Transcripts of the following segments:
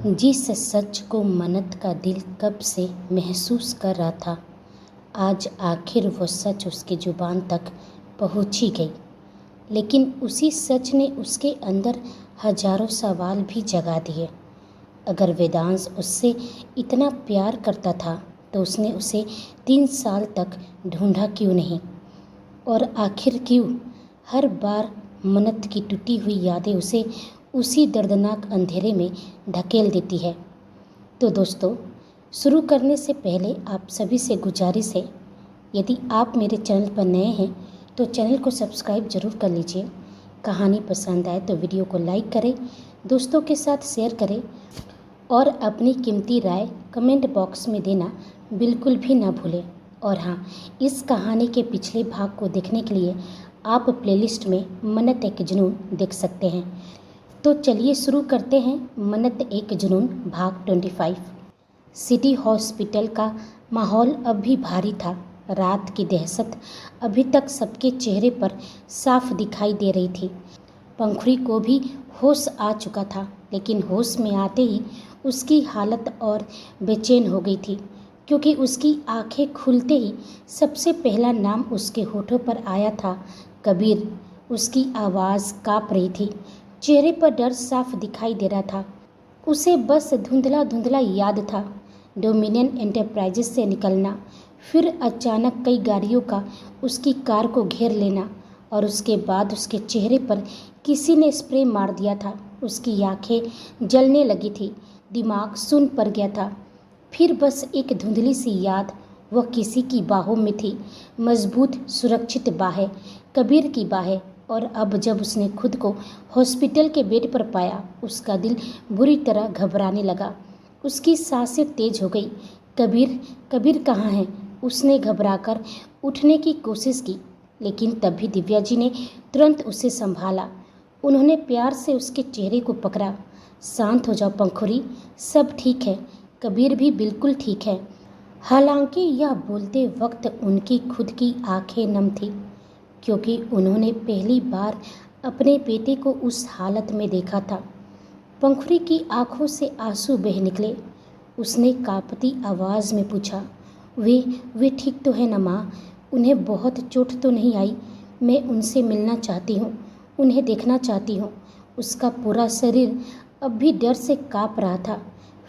जिस सच को मन्नत का दिल कब से महसूस कर रहा था, आज आखिर वो सच उसकी ज़ुबान तक पहुंच ही गई। लेकिन उसी सच ने उसके अंदर हजारों सवाल भी जगा दिए। अगर वेदांश उससे इतना प्यार करता था तो उसने उसे 3 साल तक ढूंढा क्यों नहीं? और आखिर क्यों हर बार मन्नत की टूटी हुई यादें उसे उसी दर्दनाक अंधेरे में धकेल देती है? तो दोस्तों, शुरू करने से पहले आप सभी से गुजारिश है, यदि आप मेरे चैनल पर नए हैं तो चैनल को सब्सक्राइब ज़रूर कर लीजिए। कहानी पसंद आए तो वीडियो को लाइक करें, दोस्तों के साथ शेयर करें और अपनी कीमती राय कमेंट बॉक्स में देना बिल्कुल भी ना भूलें। और हाँ, इस कहानी के पिछले भाग को देखने के लिए आप प्लेलिस्ट में मन्नत एक जुनून देख सकते हैं। तो चलिए शुरू करते हैं। मन्नत एक जुनून भाग 25। सिटी हॉस्पिटल का माहौल अब भी भारी था। रात की दहशत अभी तक सबके चेहरे पर साफ दिखाई दे रही थी। पंखुड़ी को भी होश आ चुका था, लेकिन होश में आते ही उसकी हालत और बेचैन हो गई थी, क्योंकि उसकी आंखें खुलते ही सबसे पहला नाम उसके होठों पर आया था, कबीर। उसकी आवाज़ काँप रही थी, चेहरे पर डर साफ दिखाई दे रहा था। उसे बस धुंधला धुंधला याद था डोमिनियन एंटरप्राइजेस से निकलना, फिर अचानक कई गाड़ियों का उसकी कार को घेर लेना, और उसके बाद उसके चेहरे पर किसी ने स्प्रे मार दिया था। उसकी आंखें जलने लगी थी, दिमाग सुन्न पड़ गया था। फिर बस एक धुंधली सी याद, वह किसी की बाहों में थी, मजबूत सुरक्षित बाहें, कबीर की बाहें। और अब जब उसने खुद को हॉस्पिटल के बेड पर पाया, उसका दिल बुरी तरह घबराने लगा। उसकी सांसें तेज हो गई। कबीर, कबीर कहाँ है? उसने घबराकर उठने की कोशिश की, लेकिन तभी दिव्या जी ने तुरंत उसे संभाला। उन्होंने प्यार से उसके चेहरे को पकड़ा। शांत हो जाओ पंखुड़ी, सब ठीक है। कबीर भी बिल्कुल ठीक है। हालांकि यह बोलते वक्त उनकी खुद की आंखें नम थी, क्योंकि उन्होंने पहली बार अपने बेटे को उस हालत में देखा था। पंखुड़ी की आंखों से आंसू बह निकले। उसने कांपती आवाज़ में पूछा, वे ठीक तो है ना माँ? उन्हें बहुत चोट तो नहीं आई? मैं उनसे मिलना चाहती हूँ, उन्हें देखना चाहती हूँ। उसका पूरा शरीर अब भी डर से काँप रहा था।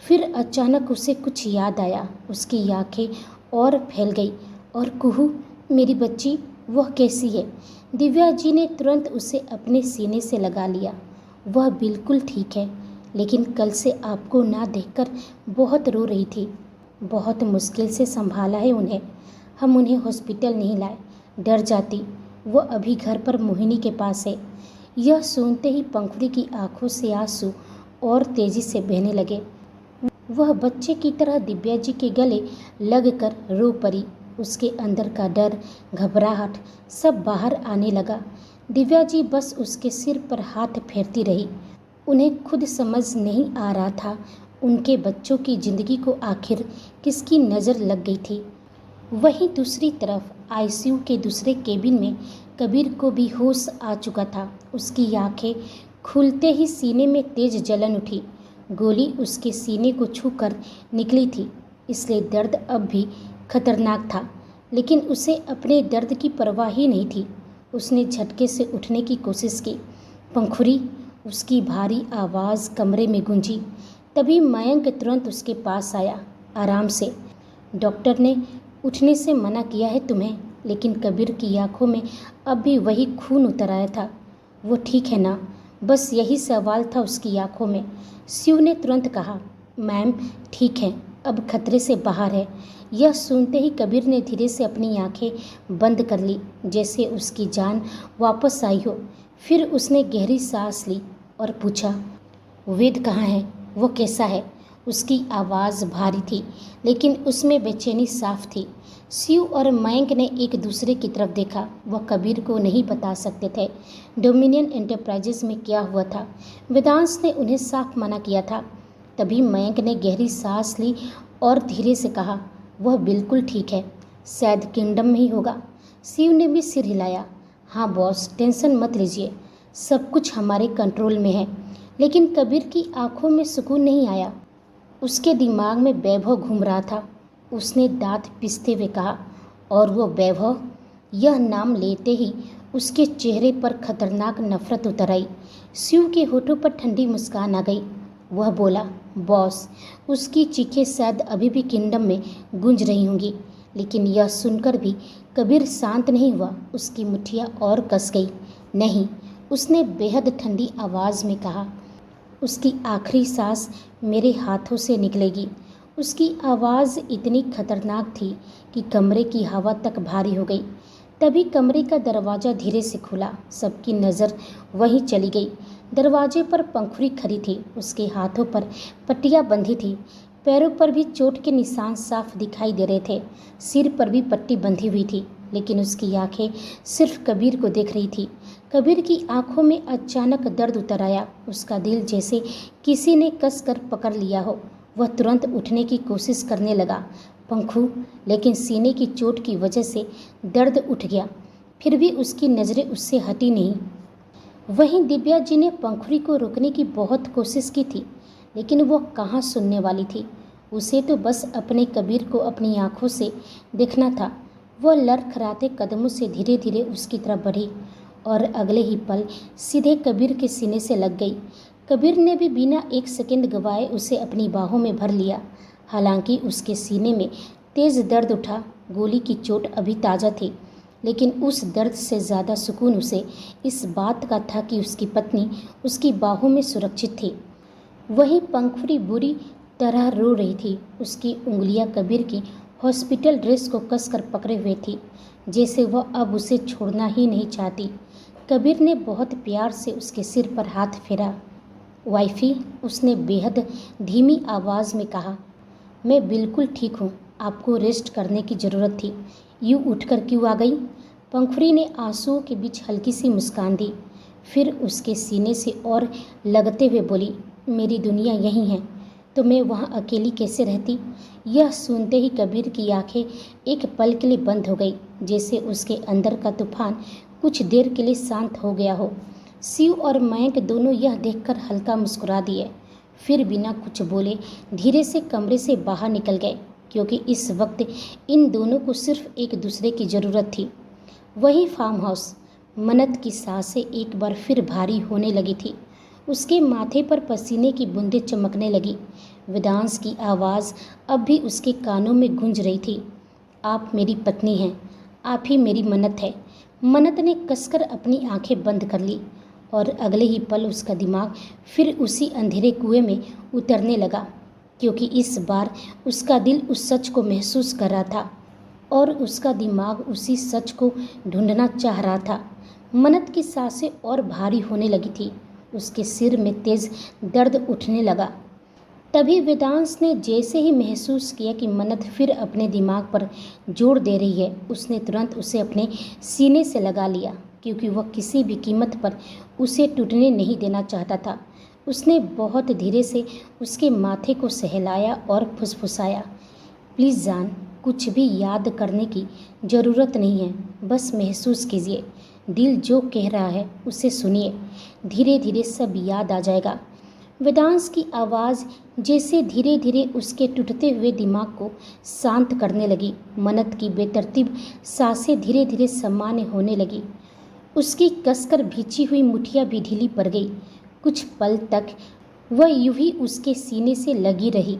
फिर अचानक उसे कुछ याद आया। उसकी आंखें और फैल गई। और कुहू, मेरी बच्ची, वह कैसी है? दिव्या जी ने तुरंत उसे अपने सीने से लगा लिया। वह बिल्कुल ठीक है, लेकिन कल से आपको ना देखकर बहुत रो रही थी। बहुत मुश्किल से संभाला है उन्हें। हम उन्हें हॉस्पिटल नहीं लाए, डर जाती। वो अभी घर पर मोहिनी के पास है। यह सुनते ही पंखुड़ी की आंखों से आंसू और तेजी से बहने लगे। वह बच्चे की तरह दिव्या जी के गले लगकर रो पड़ी। उसके अंदर का डर, घबराहट सब बाहर आने लगा। दिव्या जी बस उसके सिर पर हाथ फेरती रही। उन्हें खुद समझ नहीं आ रहा था उनके बच्चों की जिंदगी को आखिर किसकी नज़र लग गई थी। वहीं दूसरी तरफ आईसीयू के दूसरे केबिन में कबीर को भी होश आ चुका था। उसकी आंखें खुलते ही सीने में तेज जलन उठी। गोली उसके सीने को छूकर निकली थी, इसलिए दर्द अब भी खतरनाक था, लेकिन उसे अपने दर्द की परवाह ही नहीं थी। उसने झटके से उठने की कोशिश की। पंखुड़ी, उसकी भारी आवाज़ कमरे में गूंजी। तभी मयंक तुरंत उसके पास आया। आराम से, डॉक्टर ने उठने से मना किया है तुम्हें। लेकिन कबीर की आंखों में अब भी वही खून उतर आया था। वो ठीक है ना? बस यही सवाल था उसकी आंखों में। शिव ने तुरंत कहा, मैम ठीक है, अब खतरे से बाहर है। यह सुनते ही कबीर ने धीरे से अपनी आंखें बंद कर ली, जैसे उसकी जान वापस आई हो। फिर उसने गहरी सांस ली और पूछा, वेद कहाँ है? वो कैसा है? उसकी आवाज़ भारी थी, लेकिन उसमें बेचैनी साफ थी। शिव और मयंक ने एक दूसरे की तरफ देखा। वह कबीर को नहीं बता सकते थे डोमिनियन एंटरप्राइजेस में क्या हुआ था। वेदांश ने उन्हें साफ मना किया था। तभी मयंक ने गहरी सांस ली और धीरे से कहा, वह बिल्कुल ठीक है, शायद किंगडम में ही होगा। शिव ने भी सिर हिलाया। हाँ बॉस, टेंशन मत लीजिए, सब कुछ हमारे कंट्रोल में है। लेकिन कबीर की आंखों में सुकून नहीं आया। उसके दिमाग में वैभव घूम रहा था। उसने दांत पिसते हुए कहा, और वो वैभव। यह नाम लेते ही उसके चेहरे पर खतरनाक नफरत उतर आई। शिव के होठों पर ठंडी मुस्कान आ गई। वह बोला, बॉस। उसकी चीखें शायद अभी भी किंगडम में गूंज रही होंगी, लेकिन यह सुनकर भी कबीर शांत नहीं हुआ। उसकी मुट्ठियाँ और कस गई। नहीं, उसने बेहद ठंडी आवाज़ में कहा, उसकी आखिरी सांस मेरे हाथों से निकलेगी। उसकी आवाज़ इतनी खतरनाक थी कि कमरे की हवा तक भारी हो गई। तभी कमरे का दरवाज़ा धीरे से खुला। सबकी नज़र वहीं चली गई। दरवाजे पर पंखुड़ी खड़ी थी। उसके हाथों पर पट्टियाँ बंधी थी। पैरों पर भी चोट के निशान साफ दिखाई दे रहे थे। सिर पर भी पट्टी बंधी हुई थी, लेकिन उसकी आंखें सिर्फ कबीर को देख रही थी। कबीर की आंखों में अचानक दर्द उतर आया। उसका दिल जैसे किसी ने कस कर पकड़ लिया हो। वह तुरंत उठने की कोशिश करने लगा, पंखू, लेकिन सीने की चोट की वजह से दर्द उठ गया। फिर भी उसकी नज़रें उससे हटी नहीं। वहीं दिव्या जी ने पंखुड़ी को रोकने की बहुत कोशिश की थी, लेकिन वह कहाँ सुनने वाली थी। उसे तो बस अपने कबीर को अपनी आंखों से देखना था। वह लड़खड़ाते कदमों से धीरे धीरे उसकी तरफ बढ़ी और अगले ही पल सीधे कबीर के सीने से लग गई। कबीर ने भी बिना एक सेकंड गवाए उसे अपनी बाहों में भर लिया। हालांकि उसके सीने में तेज़ दर्द उठा। गोली की चोट अभी ताज़ा थी, लेकिन उस दर्द से ज़्यादा सुकून उसे इस बात का था कि उसकी पत्नी उसकी बाहों में सुरक्षित थी। वहीं पंखुड़ी बुरी तरह रो रही थी। उसकी उंगलियां कबीर की हॉस्पिटल ड्रेस को कसकर पकड़े हुए थी, जैसे वह अब उसे छोड़ना ही नहीं चाहती। कबीर ने बहुत प्यार से उसके सिर पर हाथ फेरा। वाइफी, उसने बेहद धीमी आवाज़ में कहा, मैं बिल्कुल ठीक हूँ। आपको रेस्ट करने की ज़रूरत थी। यूँ उठकर क्यों आ गई? पंखुड़ी ने आंसुओं के बीच हल्की सी मुस्कान दी। फिर उसके सीने से और लगते हुए बोली, मेरी दुनिया यहीं है, तो मैं वहाँ अकेली कैसे रहती? यह सुनते ही कबीर की आंखें एक पल के लिए बंद हो गई, जैसे उसके अंदर का तूफान कुछ देर के लिए शांत हो गया हो। शिव और मयंक दोनों यह देखकर हल्का मुस्कुरा दिए। फिर बिना कुछ बोले धीरे से कमरे से बाहर निकल गए, क्योंकि इस वक्त इन दोनों को सिर्फ एक दूसरे की ज़रूरत थी। वही फार्म हाउस। मन्नत की सांसें एक बार फिर भारी होने लगी थी। उसके माथे पर पसीने की बूंदें चमकने लगी। वेदांश की आवाज़ अब भी उसके कानों में गूंज रही थी, आप मेरी पत्नी हैं, आप ही मेरी मन्नत है। मन्नत ने कसकर अपनी आंखें बंद कर ली और अगले ही पल उसका दिमाग फिर उसी अंधेरे कुएं में उतरने लगा, क्योंकि इस बार उसका दिल उस सच को महसूस कर रहा था और उसका दिमाग उसी सच को ढूंढना चाह रहा था। मन्नत की सांसें और भारी होने लगी थी। उसके सिर में तेज दर्द उठने लगा। तभी वेदांश ने जैसे ही महसूस किया कि मन्नत फिर अपने दिमाग पर जोर दे रही है, उसने तुरंत उसे अपने सीने से लगा लिया, क्योंकि वह किसी भी कीमत पर उसे टूटने नहीं देना चाहता था। उसने बहुत धीरे से उसके माथे को सहलाया और फुसफुसाया, प्लीज़ जान, कुछ भी याद करने की ज़रूरत नहीं है, बस महसूस कीजिए। दिल जो कह रहा है उसे सुनिए, धीरे धीरे सब याद आ जाएगा। वेदांश की आवाज़ जैसे धीरे धीरे उसके टूटते हुए दिमाग को शांत करने लगी। मन्नत की बेतरतीब सांसें धीरे धीरे सामान्य होने लगी। उसकी कसकर भींची हुई मुठ्ठियाँ भी ढीली पड़ गई। कुछ पल तक वह यूं ही उसके सीने से लगी रही।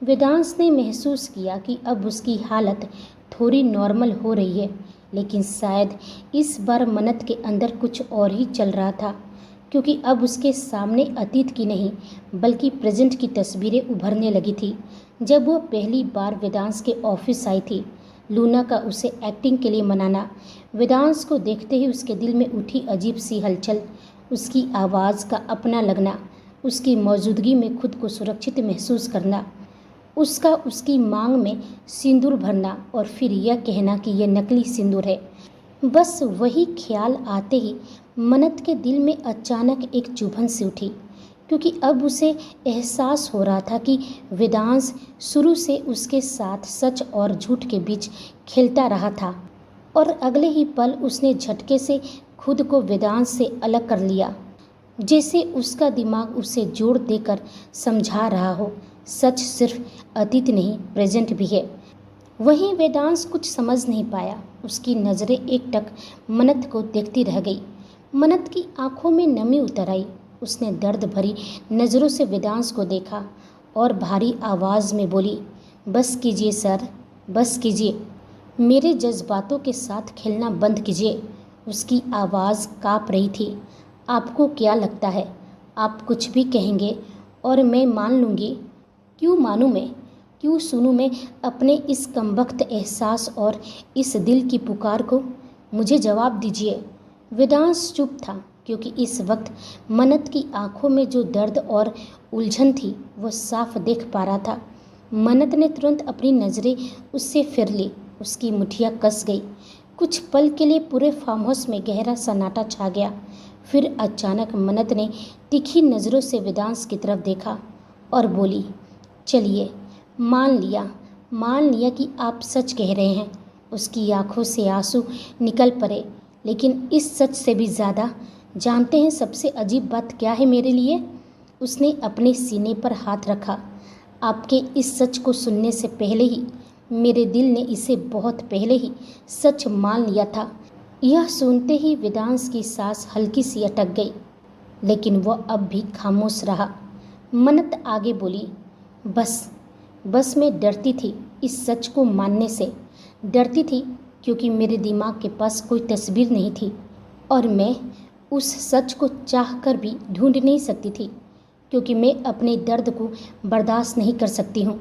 वेदांश ने महसूस किया कि अब उसकी हालत थोड़ी नॉर्मल हो रही है, लेकिन शायद इस बार मन्नत के अंदर कुछ और ही चल रहा था, क्योंकि अब उसके सामने अतीत की नहीं बल्कि प्रेजेंट की तस्वीरें उभरने लगी थी। जब वो पहली बार वेदांश के ऑफिस आई थी, लूना का उसे एक्टिंग के लिए मनाना, वेदांश को देखते ही उसके दिल में उठी अजीब सी हलचल, उसकी आवाज़ का अपना लगना, उसकी मौजूदगी में खुद को सुरक्षित महसूस करना, उसका उसकी मांग में सिंदूर भरना और फिर यह कहना कि यह नकली सिंदूर है। बस वही ख्याल आते ही मन्नत के दिल में अचानक एक चुभन सी उठी, क्योंकि अब उसे एहसास हो रहा था कि वेदांश शुरू से उसके साथ सच और झूठ के बीच खेलता रहा था और अगले ही पल उसने झटके से खुद को वेदांश से अलग कर लिया। जैसे उसका दिमाग उसे जोर देकर समझा रहा हो, सच सिर्फ अतीत नहीं प्रेजेंट भी है। वहीं वेदांश कुछ समझ नहीं पाया। उसकी नज़रें एकटक मन्नत को देखती रह गई। मन्नत की आंखों में नमी उतर आई। उसने दर्द भरी नज़रों से वेदांश को देखा और भारी आवाज़ में बोली, बस कीजिए सर, बस कीजिए। मेरे जज्बातों के साथ खेलना बंद कीजिए। उसकी आवाज़ काँप रही थी। आपको क्या लगता है आप कुछ भी कहेंगे और मैं मान लूँगी? क्यों मानूँ मैं? क्यों सुनूँ मैं अपने इस कमबख्त एहसास और इस दिल की पुकार को? मुझे जवाब दीजिए। वेदांश चुप था क्योंकि इस वक्त मन्नत की आंखों में जो दर्द और उलझन थी वो साफ देख पा रहा था। मन्नत ने तुरंत अपनी नज़रें उससे फिर ली। उसकी मुठियाँ कस गई। कुछ पल के लिए पूरे फार्म हाउस में गहरा सन्नाटा छा गया। फिर अचानक मन्नत ने तीखी नज़रों से वेदांश की तरफ देखा और बोली, चलिए मान लिया कि आप सच कह रहे हैं। उसकी आंखों से आंसू निकल पड़े। लेकिन इस सच से भी ज़्यादा जानते हैं सबसे अजीब बात क्या है मेरे लिए? उसने अपने सीने पर हाथ रखा। आपके इस सच को सुनने से पहले ही मेरे दिल ने इसे बहुत पहले ही सच मान लिया था। यह सुनते ही वेदांश की सांस हल्की सी अटक गई, लेकिन वह अब भी खामोश रहा। मन्नत आगे बोली, बस मैं डरती थी इस सच को मानने से। डरती थी क्योंकि मेरे दिमाग के पास कोई तस्वीर नहीं थी और मैं उस सच को चाहकर भी ढूंढ नहीं सकती थी क्योंकि मैं अपने दर्द को बर्दाश्त नहीं कर सकती हूँ।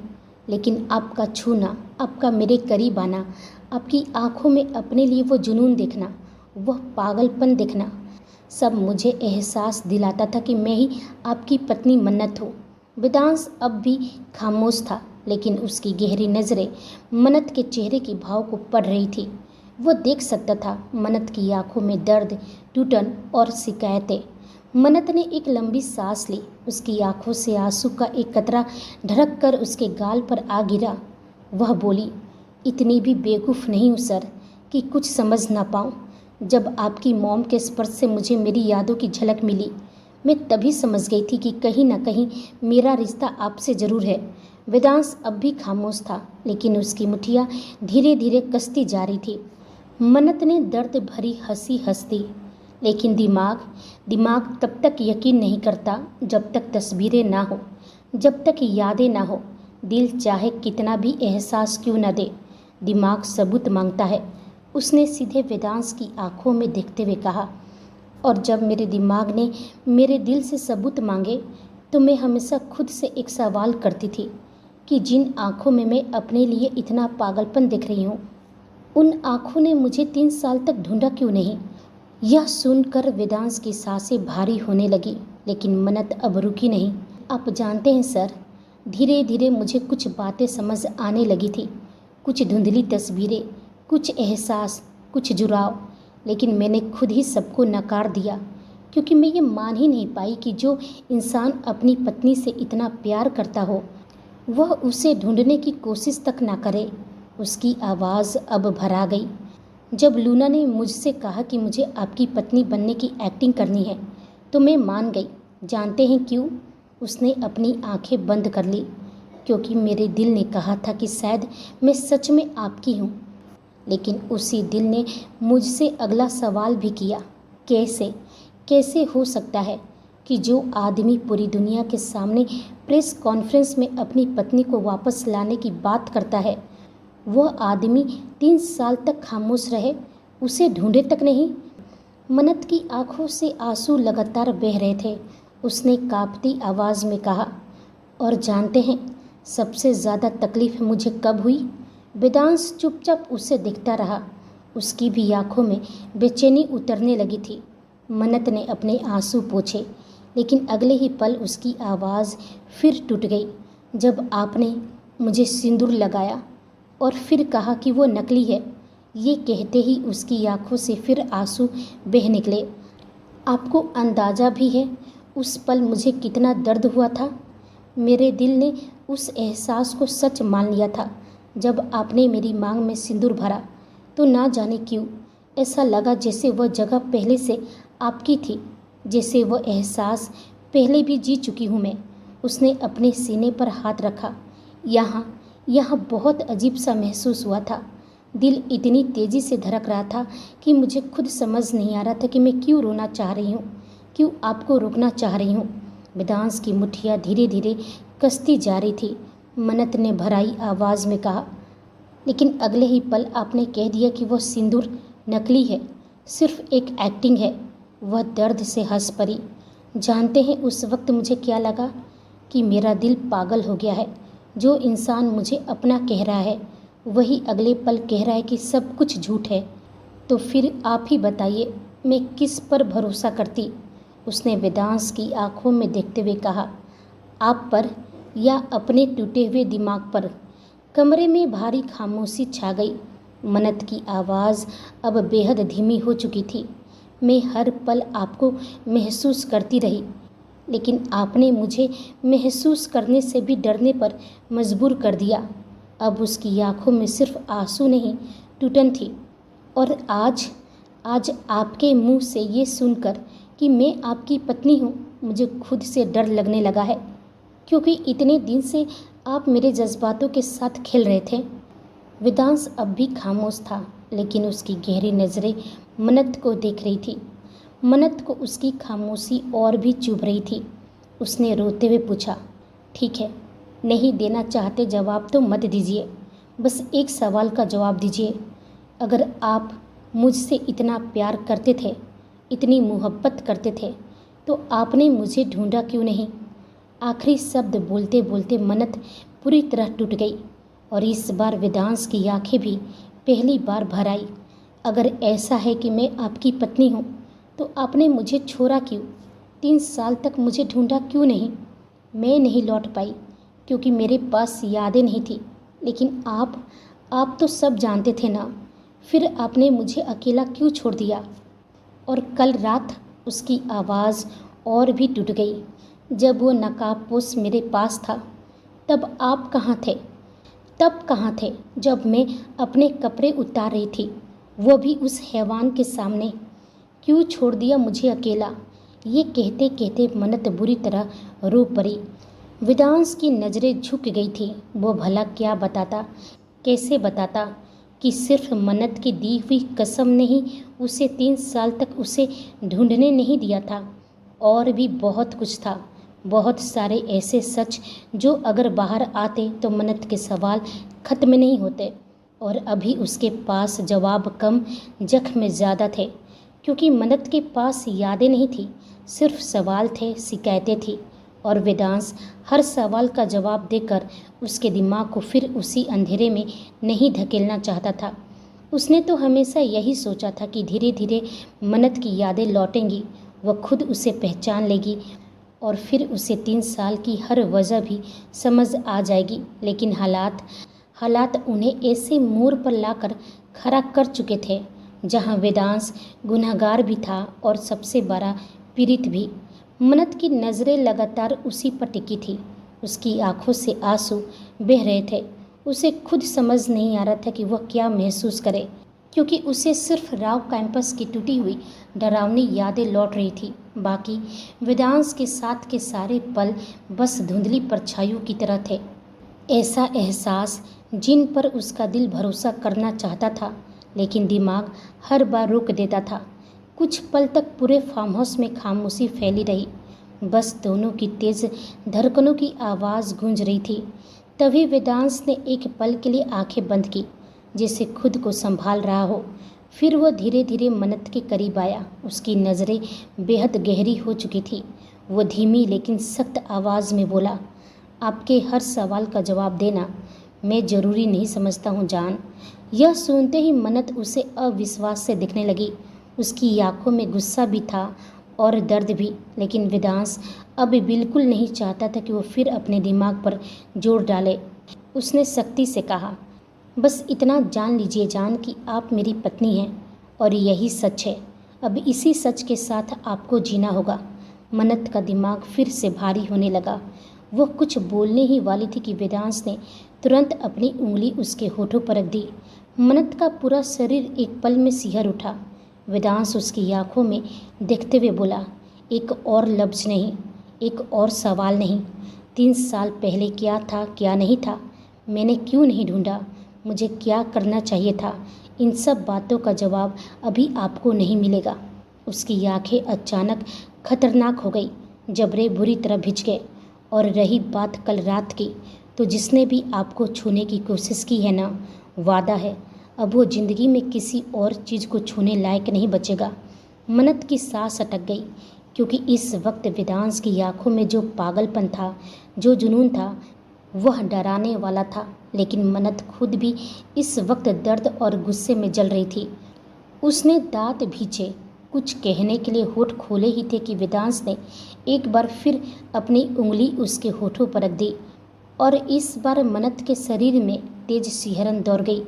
लेकिन आपका छूना, आपका मेरे करीब आना, आपकी आंखों में अपने लिए वो जुनून देखना, वह पागलपन देखना, सब मुझे एहसास दिलाता था कि मैं ही आपकी पत्नी मन्नत हूँ। वेदांश अब भी खामोश था, लेकिन उसकी गहरी नज़रें मन्नत के चेहरे के भाव को पढ़ रही थी। वो देख सकता था मन्नत की आंखों में दर्द, टूटन और शिकायतें। मन्नत ने एक लंबी सांस ली। उसकी आंखों से आंसू का एक कतरा ढड़क कर उसके गाल पर आ गिरा। वह बोली, इतनी भी बेवकूफ़ नहीं हूँ सर कि कुछ समझ ना पाऊँ। जब आपकी मॉम के स्पर्श से मुझे मेरी यादों की झलक मिली, मैं तभी समझ गई थी कि कहीं ना कहीं मेरा रिश्ता आपसे ज़रूर है। वेदांश अब भी खामोश था, लेकिन उसकी मुठियाँ धीरे धीरे कसती जा रही थी। मन्नत ने दर्द भरी हंसी हंस दी, लेकिन दिमाग तब तक यकीन नहीं करता जब तक तस्वीरें ना हो, जब तक यादें ना हो। दिल चाहे कितना भी एहसास क्यों न दे, दिमाग सबूत मांगता है। उसने सीधे वेदांश की आंखों में देखते हुए कहा, और जब मेरे दिमाग ने मेरे दिल से सबूत मांगे तो मैं हमेशा खुद से एक सवाल करती थी कि जिन आंखों में मैं अपने लिए इतना पागलपन देख रही हूँ, उन आंखों ने मुझे 3 साल तक ढूंढा क्यों नहीं? यह सुनकर वेदांश की सांसें भारी होने लगी, लेकिन मन्नत अब रुकी नहीं। आप जानते हैं सर, धीरे धीरे मुझे कुछ बातें समझ आने लगी थी, कुछ धुंधली तस्वीरें, कुछ एहसास, कुछ जुड़ाव। लेकिन मैंने खुद ही सबको नकार दिया क्योंकि मैं ये मान ही नहीं पाई कि जो इंसान अपनी पत्नी से इतना प्यार करता हो वह उसे ढूंढने की कोशिश तक ना करे। उसकी आवाज़ अब भरा गई। जब लूना ने मुझसे कहा कि मुझे आपकी पत्नी बनने की एक्टिंग करनी है तो मैं मान गई। जानते हैं क्यों? उसने अपनी आंखें बंद कर ली। क्योंकि मेरे दिल ने कहा था कि शायद मैं सच में आपकी हूँ। लेकिन उसी दिल ने मुझसे अगला सवाल भी किया, कैसे हो सकता है कि जो आदमी पूरी दुनिया के सामने प्रेस कॉन्फ्रेंस में अपनी पत्नी को वापस लाने की बात करता है, वह आदमी 3 साल तक खामोश रहे, उसे ढूंढे तक नहीं? मन्नत की आंखों से आंसू लगातार बह रहे थे। उसने कांपती आवाज़ में कहा, और जानते हैं सबसे ज़्यादा तकलीफ़ मुझे कब हुई? वेदांश चुपचाप उसे देखता रहा। उसकी भी आंखों में बेचैनी उतरने लगी थी। मन्नत ने अपने आंसू पोंछे, लेकिन अगले ही पल उसकी आवाज़ फिर टूट गई। जब आपने मुझे सिंदूर लगाया और फिर कहा कि वो नकली है, ये कहते ही उसकी आंखों से फिर आंसू बह निकले। आपको अंदाज़ा भी है उस पल मुझे कितना दर्द हुआ था? मेरे दिल ने उस एहसास को सच मान लिया था। जब आपने मेरी मांग में सिंदूर भरा तो ना जाने क्यों ऐसा लगा जैसे वह जगह पहले से आपकी थी। जैसे वह एहसास पहले भी जी चुकी हूँ मैं। उसने अपने सीने पर हाथ रखा। यहाँ यहाँ बहुत अजीब सा महसूस हुआ था। दिल इतनी तेज़ी से धड़क रहा था कि मुझे खुद समझ नहीं आ रहा था कि मैं क्यों रोना चाह रही हूँ, क्यों आपको रोकना चाह रही हूँ। वेदांश की मुट्ठियाँ धीरे धीरे कसती जा रही थी। मन्नत ने भराई आवाज़ में कहा, लेकिन अगले ही पल आपने कह दिया कि वह सिंदूर नकली है, सिर्फ एक एक्टिंग है। वह दर्द से हंस पड़ी। जानते हैं उस वक्त मुझे क्या लगा? कि मेरा दिल पागल हो गया है। जो इंसान मुझे अपना कह रहा है वही अगले पल कह रहा है कि सब कुछ झूठ है। तो फिर आप ही बताइए, मैं किस पर भरोसा करती? उसने वेदांश की आंखों में देखते हुए कहा, आप पर या अपने टूटे हुए दिमाग पर? कमरे में भारी खामोशी छा गई। मन्नत की आवाज़ अब बेहद धीमी हो चुकी थी। मैं हर पल आपको महसूस करती रही, लेकिन आपने मुझे महसूस करने से भी डरने पर मजबूर कर दिया। अब उसकी आंखों में सिर्फ आंसू नहीं, टूटन थी। और आज आज आपके मुंह से ये सुनकर कि मैं आपकी पत्नी हूँ, मुझे खुद से डर लगने लगा है, क्योंकि इतने दिन से आप मेरे जज्बातों के साथ खेल रहे थे। वेदांश अब भी खामोश था, लेकिन उसकी गहरी नज़रें मन्नत को देख रही थी। मन्नत को उसकी खामोशी और भी चुभ रही थी। उसने रोते हुए पूछा, ठीक है, नहीं देना चाहते जवाब तो मत दीजिए, बस एक सवाल का जवाब दीजिए। अगर आप मुझसे इतना प्यार करते थे, इतनी मोहब्बत करते थे, तो आपने मुझे ढूंढा क्यों नहीं? आखिरी शब्द बोलते बोलते मन्नत पूरी तरह टूट गई और इस बार वेदांश की आंखें भी पहली बार भर आई। अगर ऐसा है कि मैं आपकी पत्नी हूँ, तो आपने मुझे छोड़ा क्यों? 3 साल तक मुझे ढूंढा क्यों नहीं? मैं नहीं लौट पाई क्योंकि मेरे पास यादें नहीं थी, लेकिन आप तो सब जानते थे ना। फिर आपने मुझे अकेला क्यों छोड़ दिया? और कल रात, उसकी आवाज़ और भी टूट गई, जब वो नकाबपोश मेरे पास था, तब आप कहाँ थे? तब कहाँ थे जब मैं अपने कपड़े उतार रही थी, वो भी उस हैवान के सामने? क्यों छोड़ दिया मुझे अकेला? ये कहते कहते मन्नत बुरी तरह रो पड़ी। वेदांश की नज़रें झुक गई थी। वो भला क्या बताता, कैसे बताता कि सिर्फ मन्नत की दी हुई कसम ने ही उसे 3 साल तक उसे ढूंढने नहीं दिया था। और भी बहुत कुछ था, बहुत सारे ऐसे सच जो अगर बाहर आते तो मन्नत के सवाल खत्म नहीं होते। और अभी उसके पास जवाब कम, जख्म ज़्यादा थे, क्योंकि मन्नत के पास यादें नहीं थी, सिर्फ सवाल थे, शिकायतें थी। और वेदांश हर सवाल का जवाब देकर उसके दिमाग को फिर उसी अंधेरे में नहीं धकेलना चाहता था। उसने तो हमेशा यही सोचा था कि धीरे धीरे मन्नत की यादें लौटेंगी, वह खुद उसे पहचान लेगी और फिर उसे 3 साल की हर वजह भी समझ आ जाएगी। लेकिन हालात उन्हें ऐसे मोड़ पर लाकर खड़ा कर चुके थे जहां वेदांश गुनहगार भी था और सबसे बड़ा पीड़ित भी। मन्नत की नज़रें लगातार उसी पर टिकी थी। उसकी आंखों से आंसू बह रहे थे। उसे खुद समझ नहीं आ रहा था कि वह क्या महसूस करे, क्योंकि उसे सिर्फ राव कैंपस की टूटी हुई डरावनी यादें लौट रही थी। बाकी वेदांश के साथ के सारे पल बस धुंधली परछाइयों की तरह थे। ऐसा एहसास जिन पर उसका दिल भरोसा करना चाहता था, लेकिन दिमाग हर बार रोक देता था। कुछ पल तक पूरे फार्म हाउस में खामोशी फैली रही। बस दोनों की तेज धड़कनों की आवाज़ गूंज रही थी। तभी वेदांश ने एक पल के लिए आंखें बंद की, जैसे खुद को संभाल रहा हो। फिर वह धीरे धीरे मन्नत के करीब आया। उसकी नज़रें बेहद गहरी हो चुकी थी। वो धीमी लेकिन सख्त आवाज़ में बोला, आपके हर सवाल का जवाब देना मैं ज़रूरी नहीं समझता हूँ जान। यह सुनते ही मन्नत उसे अविश्वास से दिखने लगी। उसकी आंखों में गुस्सा भी था और दर्द भी, लेकिन वेदांश अब बिल्कुल नहीं चाहता था कि वो फिर अपने दिमाग पर जोर डाले। उसने सख्ती से कहा, बस इतना जान लीजिए जान कि आप मेरी पत्नी हैं और यही सच है। अब इसी सच के साथ आपको जीना होगा। मन्नत का दिमाग फिर से भारी होने लगा। वह कुछ बोलने ही वाली थी कि वेदांश ने तुरंत अपनी उंगली उसके होठों पर रख दी। मन्नत का पूरा शरीर एक पल में सिहर उठा। वेदांश उसकी आंखों में देखते हुए बोला, एक और लफ्ज़ नहीं, एक और सवाल नहीं। 3 साल पहले क्या था, क्या नहीं था, मैंने क्यों नहीं ढूंढा, मुझे क्या करना चाहिए था, इन सब बातों का जवाब अभी आपको नहीं मिलेगा। उसकी आंखें अचानक खतरनाक हो गई, जबड़े बुरी तरह भिज गए। और रही बात कल रात की, तो जिसने भी आपको छूने की कोशिश की है ना, वादा है अब वो ज़िंदगी में किसी और चीज़ को छूने लायक नहीं बचेगा। मन्नत की सांस अटक गई, क्योंकि इस वक्त वेदांश की आंखों में जो पागलपन था, जो जुनून था, वह डराने वाला था। लेकिन मन्नत खुद भी इस वक्त दर्द और गुस्से में जल रही थी। उसने दांत भींचे, कुछ कहने के लिए होठ खोले ही थे कि वेदांश ने एक बार फिर अपनी उंगली उसके होठों पर रख दी, और इस बार मन्नत के शरीर में तेज सिहरन दौड़ गई।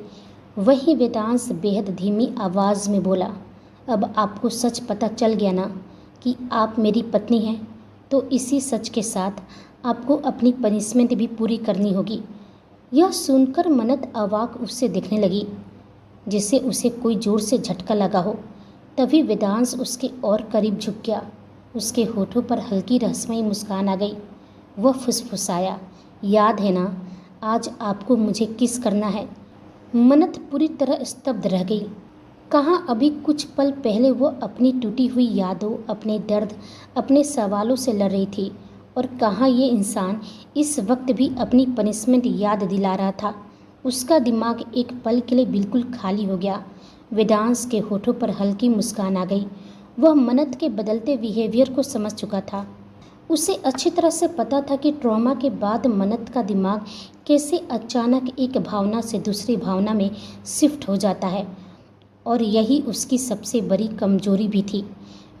वहीं वेदांश बेहद धीमी आवाज़ में बोला, अब आपको सच पता चल गया ना कि आप मेरी पत्नी हैं, तो इसी सच के साथ आपको अपनी पनिशमेंट भी पूरी करनी होगी। यह सुनकर मन्नत अवाक उससे देखने लगी, जिससे उसे कोई ज़ोर से झटका लगा हो। तभी वेदांश उसके और करीब झुक गया। उसके होठों पर हल्की रहस्यमयी मुस्कान आ गई। वह फुसफुसाया, याद है ना आज आपको मुझे किस करना है। मन्नत पूरी तरह स्तब्ध रह गई। कहाँ अभी कुछ पल पहले वो अपनी टूटी हुई यादों, अपने दर्द, अपने सवालों से लड़ रही थी, और कहाँ ये इंसान इस वक्त भी अपनी पनिशमेंट याद दिला रहा था। उसका दिमाग एक पल के लिए बिल्कुल खाली हो गया। वेदांश के होठों पर हल्की मुस्कान आ गई। वह मन्नत के बदलते बिहेवियर को समझ चुका था। उसे अच्छी तरह से पता था कि ट्रॉमा के बाद मन्नत का दिमाग कैसे अचानक एक भावना से दूसरी भावना में शिफ्ट हो जाता है, और यही उसकी सबसे बड़ी कमजोरी भी थी।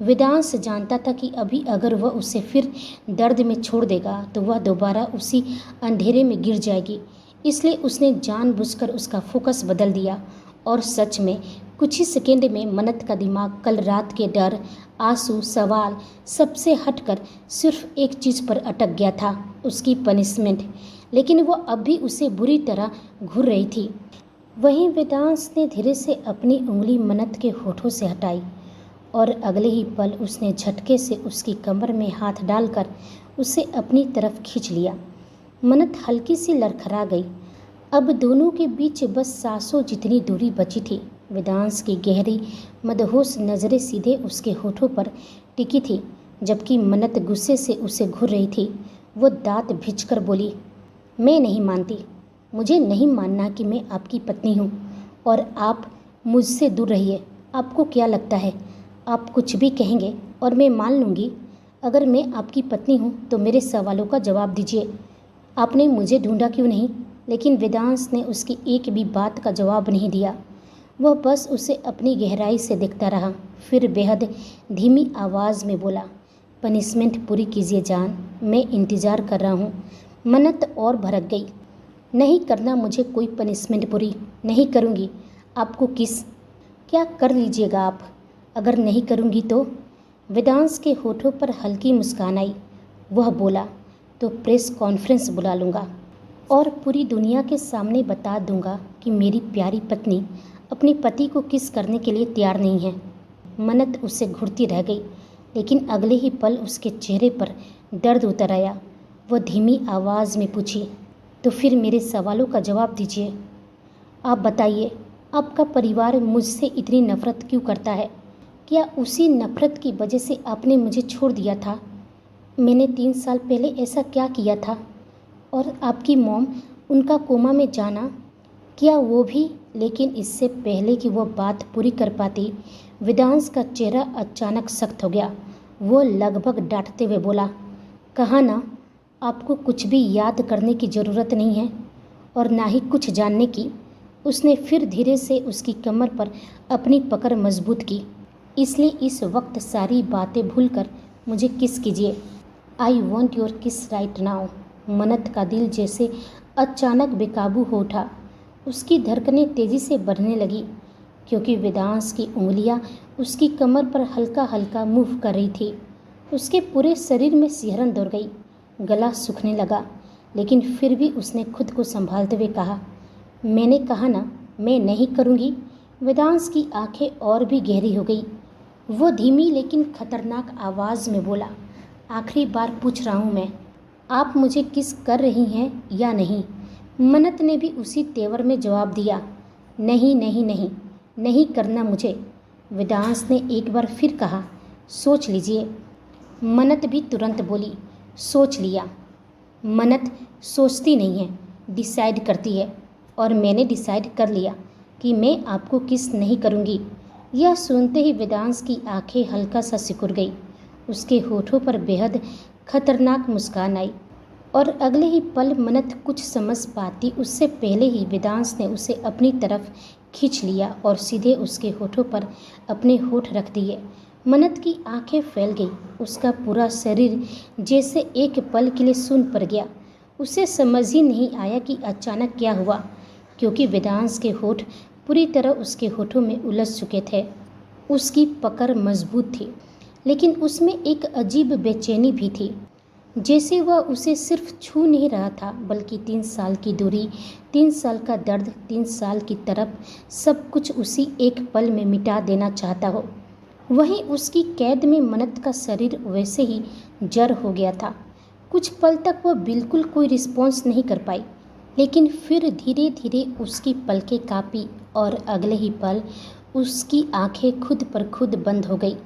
वेदांश जानता था कि अभी अगर वह उसे फिर दर्द में छोड़ देगा तो वह दोबारा उसी अंधेरे में गिर जाएगी। इसलिए उसने जानबूझकर उसका फोकस बदल दिया, और सच में कुछ ही सेकेंड में मन्नत का दिमाग कल रात के डर, आंसू, सवाल सबसे हटकर सिर्फ एक चीज़ पर अटक गया था, उसकी पनिशमेंट। लेकिन वह अब भी उसे बुरी तरह घूर रही थी। वहीं वेदांश ने धीरे से अपनी उंगली मन्नत के होठों से हटाई, और अगले ही पल उसने झटके से उसकी कमर में हाथ डालकर उसे अपनी तरफ खींच लिया। मन्नत हल्की सी लड़खड़ा गई। अब दोनों के बीच बस सांसों जितनी दूरी बची थी। वेदांश की गहरी मदहोश नज़रें सीधे उसके होठों पर टिकी थी, जबकि मन्नत गुस्से से उसे घूर रही थी। वो दांत भींचकर बोली, मैं नहीं मानती, मुझे नहीं मानना कि मैं आपकी पत्नी हूँ, और आप मुझसे दूर रहिए। आपको क्या लगता है आप कुछ भी कहेंगे और मैं मान लूँगी? अगर मैं आपकी पत्नी हूँ तो मेरे सवालों का जवाब दीजिए। आपने मुझे ढूंढा क्यों नहीं? लेकिन वेदांश ने उसकी एक भी बात का जवाब नहीं दिया। वह बस उसे अपनी गहराई से देखता रहा। फिर बेहद धीमी आवाज़ में बोला, पनिशमेंट पूरी कीजिए जान, मैं इंतज़ार कर रहा हूँ। मन्नत और भड़क गई, नहीं करना मुझे कोई पनिशमेंट पूरी, नहीं करूँगी। आपको किस क्या कर लीजिएगा आप, अगर नहीं करूँगी तो? वेदांश के होठों पर हल्की मुस्कान आई। वह बोला, तो प्रेस कॉन्फ्रेंस बुला लूँगा और पूरी दुनिया के सामने बता दूँगा कि मेरी प्यारी पत्नी अपने पति को किस करने के लिए तैयार नहीं है। मन्नत उससे घुरती रह गई, लेकिन अगले ही पल उसके चेहरे पर दर्द उतर आया। वह धीमी आवाज़ में पूछी, तो फिर मेरे सवालों का जवाब दीजिए। आप बताइए, आपका परिवार मुझसे इतनी नफ़रत क्यों करता है? क्या उसी नफ़रत की वजह से आपने मुझे छोड़ दिया था? मैंने 3 साल पहले ऐसा क्या किया था? और आपकी मॉम, उनका कोमा में जाना, क्या वो भी? लेकिन इससे पहले कि वह बात पूरी कर पाती, वेदांश का चेहरा अचानक सख्त हो गया। वो लगभग डांटते हुए बोला, कहा ना आपको कुछ भी याद करने की ज़रूरत नहीं है और ना ही कुछ जानने की। उसने फिर धीरे से उसकी कमर पर अपनी पकड़ मजबूत की। इसलिए इस वक्त सारी बातें भूलकर मुझे किस कीजिए। आई वॉन्ट योर किस राइट नाउ। मन्नत का दिल जैसे अचानक बेकाबू हो उठा। उसकी धड़कनें तेज़ी से बढ़ने लगी, क्योंकि वेदांश की उंगलियां उसकी कमर पर हल्का हल्का मूव कर रही थी। उसके पूरे शरीर में सिहरन दौड़ गई, गला सूखने लगा, लेकिन फिर भी उसने खुद को संभालते हुए कहा, मैंने कहा ना मैं नहीं करूँगी। वेदांश की आंखें और भी गहरी हो गई। वो धीमी लेकिन खतरनाक आवाज़ में बोला, आखिरी बार पूछ रहा हूँ मैं, आप मुझे किस कर रही हैं या नहीं? मन्नत ने भी उसी तेवर में जवाब दिया, नहीं नहीं नहीं, नहीं करना मुझे। वेदांश ने एक बार फिर कहा, सोच लीजिए। मन्नत भी तुरंत बोली, सोच लिया। मन्नत सोचती नहीं है, डिसाइड करती है, और मैंने डिसाइड कर लिया कि मैं आपको किस नहीं करूँगी। यह सुनते ही वेदांश की आंखें हल्का सा सिकुड़ गई। उसके होठों पर बेहद खतरनाक मुस्कान आई, और अगले ही पल मन्नत कुछ समझ पाती उससे पहले ही वेदांश ने उसे अपनी तरफ खींच लिया और सीधे उसके होठों पर अपने होठ रख दिए। मन्नत की आंखें फैल गई, उसका पूरा शरीर जैसे एक पल के लिए सुन्न पड़ गया। उसे समझ ही नहीं आया कि अचानक क्या हुआ, क्योंकि वेदांश के होठ पूरी तरह उसके होठों में उलझ चुके थे। उसकी पकड़ मजबूत थी, लेकिन उसमें एक अजीब बेचैनी भी थी, जैसे वह उसे सिर्फ छू नहीं रहा था, बल्कि 3 साल की दूरी, 3 साल का दर्द, 3 साल की तरफ, सब कुछ उसी एक पल में मिटा देना चाहता हो। वहीं उसकी कैद में मन्नत का शरीर वैसे ही जड़ हो गया था। कुछ पल तक वह बिल्कुल कोई रिस्पॉन्स नहीं कर पाई, लेकिन फिर धीरे धीरे उसकी पलकें कांपी और अगले ही पल उसकी आंखें खुद पर खुद बंद हो गई,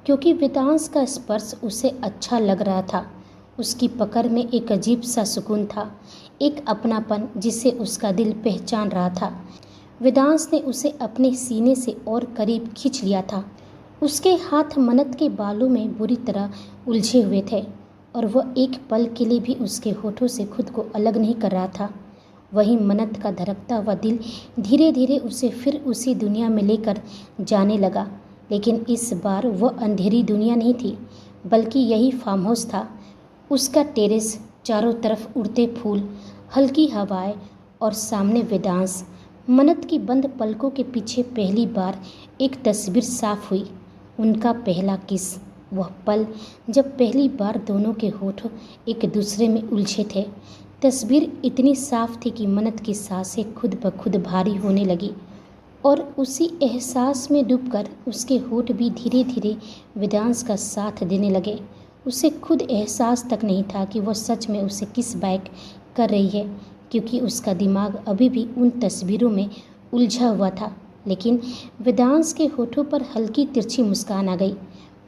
क्योंकि वेदांश का स्पर्श उसे अच्छा लग रहा था। उसकी पकड़ में एक अजीब सा सुकून था, एक अपनापन जिसे उसका दिल पहचान रहा था। वेदांश ने उसे अपने सीने से और करीब खींच लिया था। उसके हाथ मन्नत के बालों में बुरी तरह उलझे हुए थे, और वह एक पल के लिए भी उसके होठों से खुद को अलग नहीं कर रहा था। वहीं मन्नत का धड़कता हुआ दिल धीरे धीरे उसे फिर उसी दुनिया में लेकर जाने लगा, लेकिन इस बार वह अंधेरी दुनिया नहीं थी, बल्कि यही फार्म हाउस था। उसका टेरेस, चारों तरफ उड़ते फूल, हल्की हवाएं, और सामने वेदांश। मन्नत की बंद पलकों के पीछे पहली बार एक तस्वीर साफ हुई, उनका पहला किस, वह पल जब पहली बार दोनों के होठ एक दूसरे में उलझे थे। तस्वीर इतनी साफ थी कि मन्नत की सांसें खुद ब खुद भारी होने लगी, और उसी एहसास में डूबकर उसके होठ भी धीरे धीरे वेदांश का साथ देने लगे। उसे खुद एहसास तक नहीं था कि वह सच में उसे किस बैक कर रही है, क्योंकि उसका दिमाग अभी भी उन तस्वीरों में उलझा हुआ था। लेकिन वेदांश के होठों पर हल्की तिरछी मुस्कान आ गई।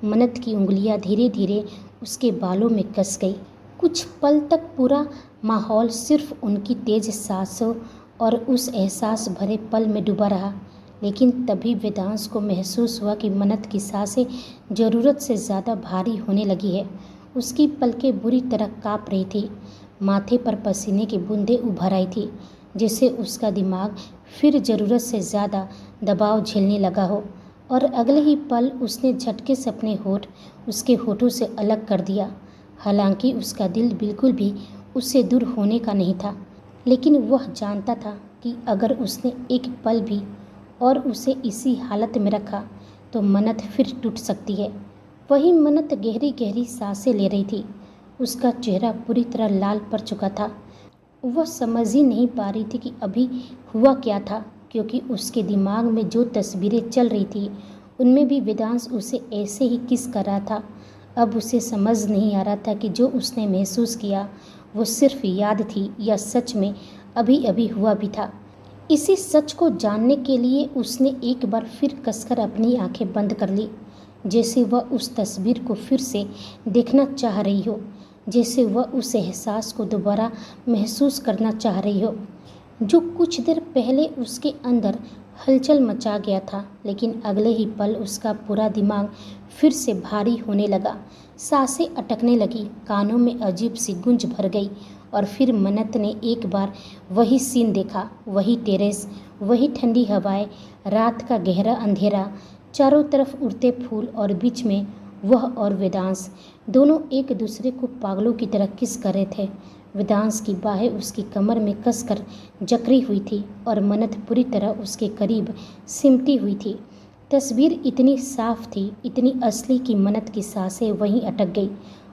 मन्नत की उंगलियां धीरे धीरे उसके बालों में कस गई। कुछ पल तक पूरा माहौल सिर्फ उनकी तेज सांसों और उस एहसास भरे पल में डूबा रहा। लेकिन तभी वेदांश को महसूस हुआ कि मन्नत की सांसें ज़रूरत से ज़्यादा भारी होने लगी है। उसकी पलकें बुरी तरह काँप रही थी, माथे पर पसीने की बूंदें उभर आई थी, जिससे उसका दिमाग फिर ज़रूरत से ज़्यादा दबाव झेलने लगा हो। और अगले ही पल उसने झटके से अपने होठ उसके होठों से अलग कर दिया। हालांकि उसका दिल बिल्कुल भी उससे दूर होने का नहीं था, लेकिन वह जानता था कि अगर उसने एक पल भी और उसे इसी हालत में रखा तो मन्नत फिर टूट सकती है। वही मन्नत गहरी गहरी सांसें ले रही थी। उसका चेहरा पूरी तरह लाल पड़ चुका था। वह समझ ही नहीं पा रही थी कि अभी हुआ क्या था, क्योंकि उसके दिमाग में जो तस्वीरें चल रही थी उनमें भी वेदांश उसे ऐसे ही किस कर रहा था। अब उसे समझ नहीं आ रहा था कि जो उसने महसूस किया वो सिर्फ याद थी या सच में अभी अभी हुआ भी था। इसी सच को जानने के लिए उसने एक बार फिर कसकर अपनी आंखें बंद कर ली, जैसे वह उस तस्वीर को फिर से देखना चाह रही हो, जैसे वह उस एहसास को दोबारा महसूस करना चाह रही हो जो कुछ देर पहले उसके अंदर हलचल मचा गया था। लेकिन अगले ही पल उसका पूरा दिमाग फिर से भारी होने लगा, सांसें अटकने लगी, कानों में अजीब सी गूंज भर गई। और फिर मन्नत ने एक बार वही सीन देखा, वही टेरेस, वही ठंडी हवाएं, रात का गहरा अंधेरा, चारों तरफ उड़ते फूल, और बीच में वह और वेदांश, दोनों एक दूसरे को पागलों की तरह किस कर रहे थे। वेदांश की बाहें उसकी कमर में कसकर जकड़ी हुई थी और मन्नत पूरी तरह उसके करीब सिमटी हुई थी। तस्वीर इतनी साफ थी, इतनी असली कि मन्नत की सांसें वहीं अटक गई।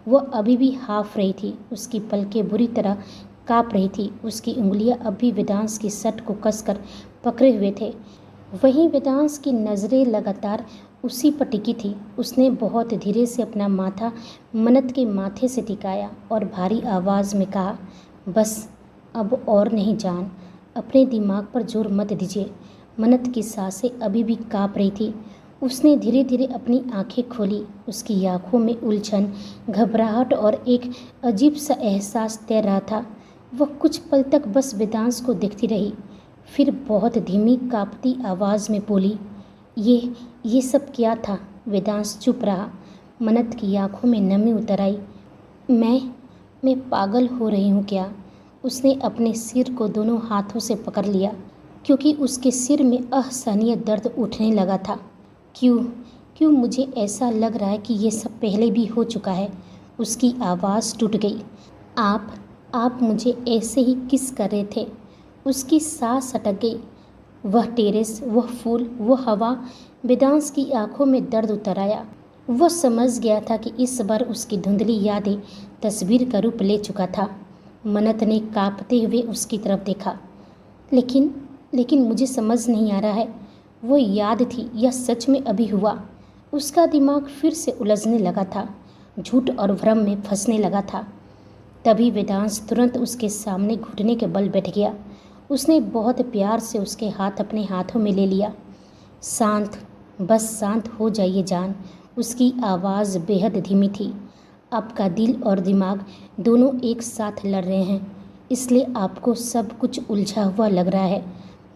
वह अभी भी हाफ रही थी, उसकी पलकें बुरी तरह काँप रही थी, उसकी उंगलियां अब भी वेदांश की शर्ट को कसकर पकड़े हुए थे। वहीं वेदांश की नज़रें लगातार उसी पर टिकी थी। उसने बहुत धीरे से अपना माथा मन्नत के माथे से टिकाया और भारी आवाज़ में कहा, बस अब और नहीं जान, अपने दिमाग पर जोर मत दीजिए। मन्नत की सांसें अभी भी काँप रही थी। उसने धीरे धीरे अपनी आंखें खोली। उसकी आंखों में उलझन, घबराहट और एक अजीब सा एहसास तैर रहा था। वह कुछ पल तक बस वेदांश को देखती रही, फिर बहुत धीमी कांपती आवाज़ में बोली, ये सब क्या था? वेदांश चुप रहा। मन्नत की आंखों में नमी उतर आई। मैं पागल हो रही हूँ क्या? उसने अपने सिर को दोनों हाथों से पकड़ लिया, क्योंकि उसके सिर में असहनीय दर्द उठने लगा था। क्यों मुझे ऐसा लग रहा है कि ये सब पहले भी हो चुका है? उसकी आवाज़ टूट गई। आप मुझे ऐसे ही किस कर रहे थे? उसकी सांस अटक गई। वह टेरेस, वह फूल, वह हवा, वेदांश की आंखों में दर्द उतर आया। वह समझ गया था कि इस बार उसकी धुंधली यादें तस्वीर का रूप ले चुका था। मन्नत ने कांपते हुए उसकी तरफ देखा। लेकिन मुझे समझ नहीं आ रहा है, वो याद थी या सच में अभी हुआ? उसका दिमाग फिर से उलझने लगा था, झूठ और भ्रम में फंसने लगा था। तभी वेदांश तुरंत उसके सामने घुटने के बल बैठ गया। उसने बहुत प्यार से उसके हाथ अपने हाथों में ले लिया। बस शांत हो जाइए जान। उसकी आवाज़ बेहद धीमी थी। आपका दिल और दिमाग दोनों एक साथ लड़ रहे हैं, इसलिए आपको सब कुछ उलझा हुआ लग रहा है।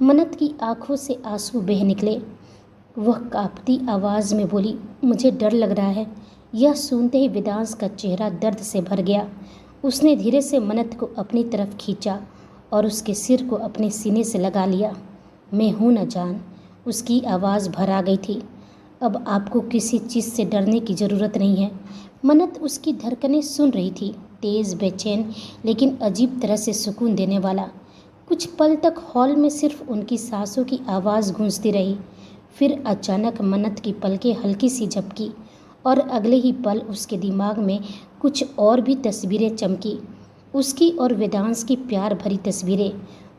मन्नत की आंखों से आंसू बह निकले। वह कांपती आवाज़ में बोली, मुझे डर लग रहा है। यह सुनते ही वेदांश का चेहरा दर्द से भर गया। उसने धीरे से मन्नत को अपनी तरफ खींचा और उसके सिर को अपने सीने से लगा लिया। मैं हूँ न जान। उसकी आवाज़ भर आ गई थी। अब आपको किसी चीज़ से डरने की ज़रूरत नहीं है। मन्नत उसकी धड़कनें सुन रही थी, तेज़, बेचैन, लेकिन अजीब तरह से सुकून देने वाला। कुछ पल तक हॉल में सिर्फ उनकी सांसों की आवाज़ गूंजती रही। फिर अचानक मन्नत की पलकें हल्की सी झपकी और अगले ही पल उसके दिमाग में कुछ और भी तस्वीरें चमकी। उसकी और वेदांश की प्यार भरी तस्वीरें।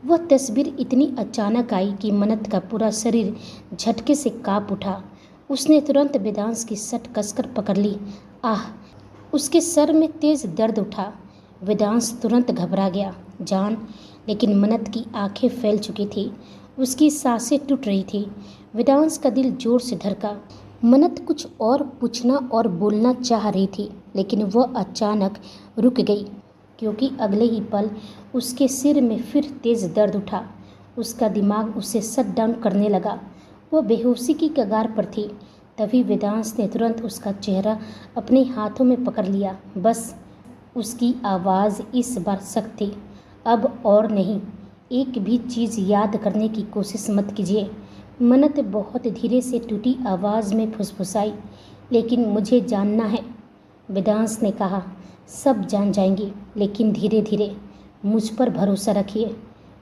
वह तस्वीर इतनी अचानक आई कि मन्नत का पूरा शरीर झटके से काँप उठा। उसने तुरंत वेदांश की शर्ट कसकर पकड़ ली। आह! उसके सर में तेज दर्द उठा। वेदांश तुरंत घबरा गया, जान। लेकिन मन्नत की आंखें फैल चुकी थी। उसकी सांसें टूट रही थी। वेदांश का दिल जोर से धड़का। मन्नत कुछ और पूछना और बोलना चाह रही थी, लेकिन वह अचानक रुक गई, क्योंकि अगले ही पल उसके सिर में फिर तेज दर्द उठा। उसका दिमाग उसे शट डाउन करने लगा। वह बेहोशी की कगार पर थी। तभी वेदांश ने तुरंत उसका चेहरा अपने हाथों में पकड़ लिया। बस। उसकी आवाज़ इस बार सख्त थी। अब और नहीं, एक भी चीज़ याद करने की कोशिश मत कीजिए। मन्नत बहुत धीरे से टूटी आवाज़ में फुसफुसाई। लेकिन मुझे जानना है, वेदांश ने कहा। सब जान जाएंगी, लेकिन धीरे धीरे। मुझ पर भरोसा रखिए,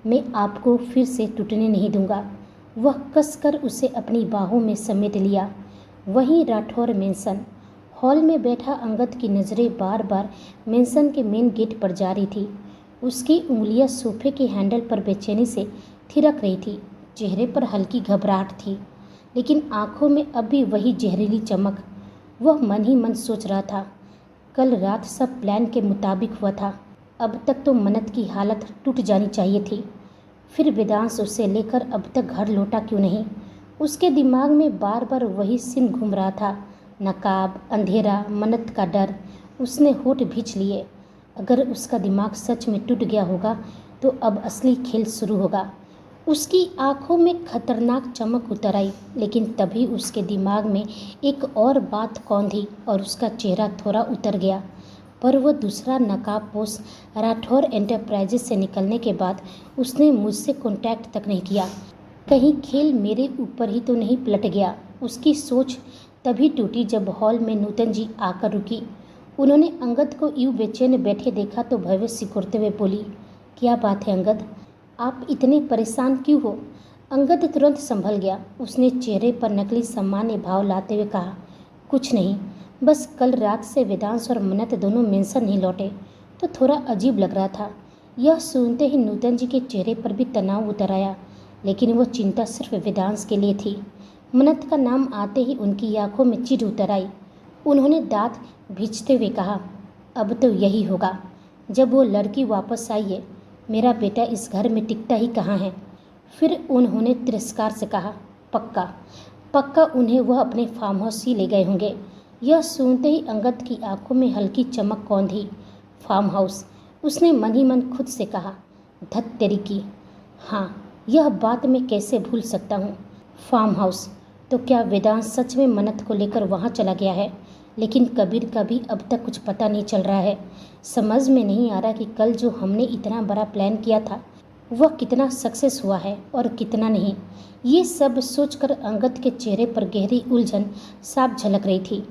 मैं आपको फिर से टूटने नहीं दूंगा। वह कसकर उसे अपनी बाहों में समेट लिया। वहीं राठौर मेंशन हॉल में बैठा अंगद की नज़रें बार बार मेंशन के मेन गेट पर जा रही थी। उसकी उंगलियां सोफे के हैंडल पर बेचैनी से थिरक रही थी। चेहरे पर हल्की घबराहट थी, लेकिन आंखों में अब भी वही जहरीली चमक। वह मन ही मन सोच रहा था, कल रात सब प्लान के मुताबिक हुआ था। अब तक तो मन्नत की हालत टूट जानी चाहिए थी। फिर वेदांश उसे लेकर अब तक घर लौटा क्यों नहीं? उसके दिमाग में बार बार वही सीन घूम रहा था। नकाब, अंधेरा, मन्नत का डर। उसने होठ भींच लिए। अगर उसका दिमाग सच में टूट गया होगा तो अब असली खेल शुरू होगा। उसकी आंखों में खतरनाक चमक उतर आई, लेकिन तभी उसके दिमाग में एक और बात कौंधी और उसका चेहरा थोड़ा उतर गया। पर वह दूसरा नकाबपोश राठौर एंटरप्राइजेस से निकलने के बाद उसने मुझसे कांटेक्ट तक नहीं किया। कहीं खेल मेरे ऊपर ही तो नहीं पलट गया। उसकी सोच तभी टूटी जब हॉल में नूतन जी आकर रुकी। उन्होंने अंगद को यूं बेचैन बैठे देखा तो भय सिकुड़ते हुए बोली, क्या बात है अंगद, आप इतने परेशान क्यों हो? अंगद तुरंत संभल गया। उसने चेहरे पर नकली सामान्य भाव लाते हुए कहा, कुछ नहीं, बस कल रात से वेदांश और मन्नत दोनों मेंशन नहीं लौटे तो थोड़ा अजीब लग रहा था। यह सुनते ही नूतन जी के चेहरे पर भी तनाव उतर आया, लेकिन वो चिंता सिर्फ वेदांश के लिए थी। मन्नत का नाम आते ही उनकी आंखों में चिढ़ उतर आई। उन्होंने दांत भींचते हुए कहा, अब तो यही होगा। जब वो लड़की वापस आई है, मेरा बेटा इस घर में टिकता ही कहाँ है। फिर उन्होंने तिरस्कार से कहा, पक्का पक्का उन्हें वह अपने फार्म हाउस ही ले गए होंगे। यह सुनते ही अंगद की आंखों में हल्की चमक कौंधी। फार्म हाउस, उसने मन ही मन खुद से कहा। धत तेरी की, हाँ यह बात मैं कैसे भूल सकता हूँ। फार्म हाउस, तो क्या वेदांत सच में मन्नत को लेकर वहाँ चला गया है? लेकिन कबीर का भी अब तक कुछ पता नहीं चल रहा है। समझ में नहीं आ रहा कि कल जो हमने इतना बड़ा प्लान किया था वह कितना सक्सेस हुआ है और कितना नहीं। ये सब सोचकर अंगद के चेहरे पर गहरी उलझन साफ झलक रही थी।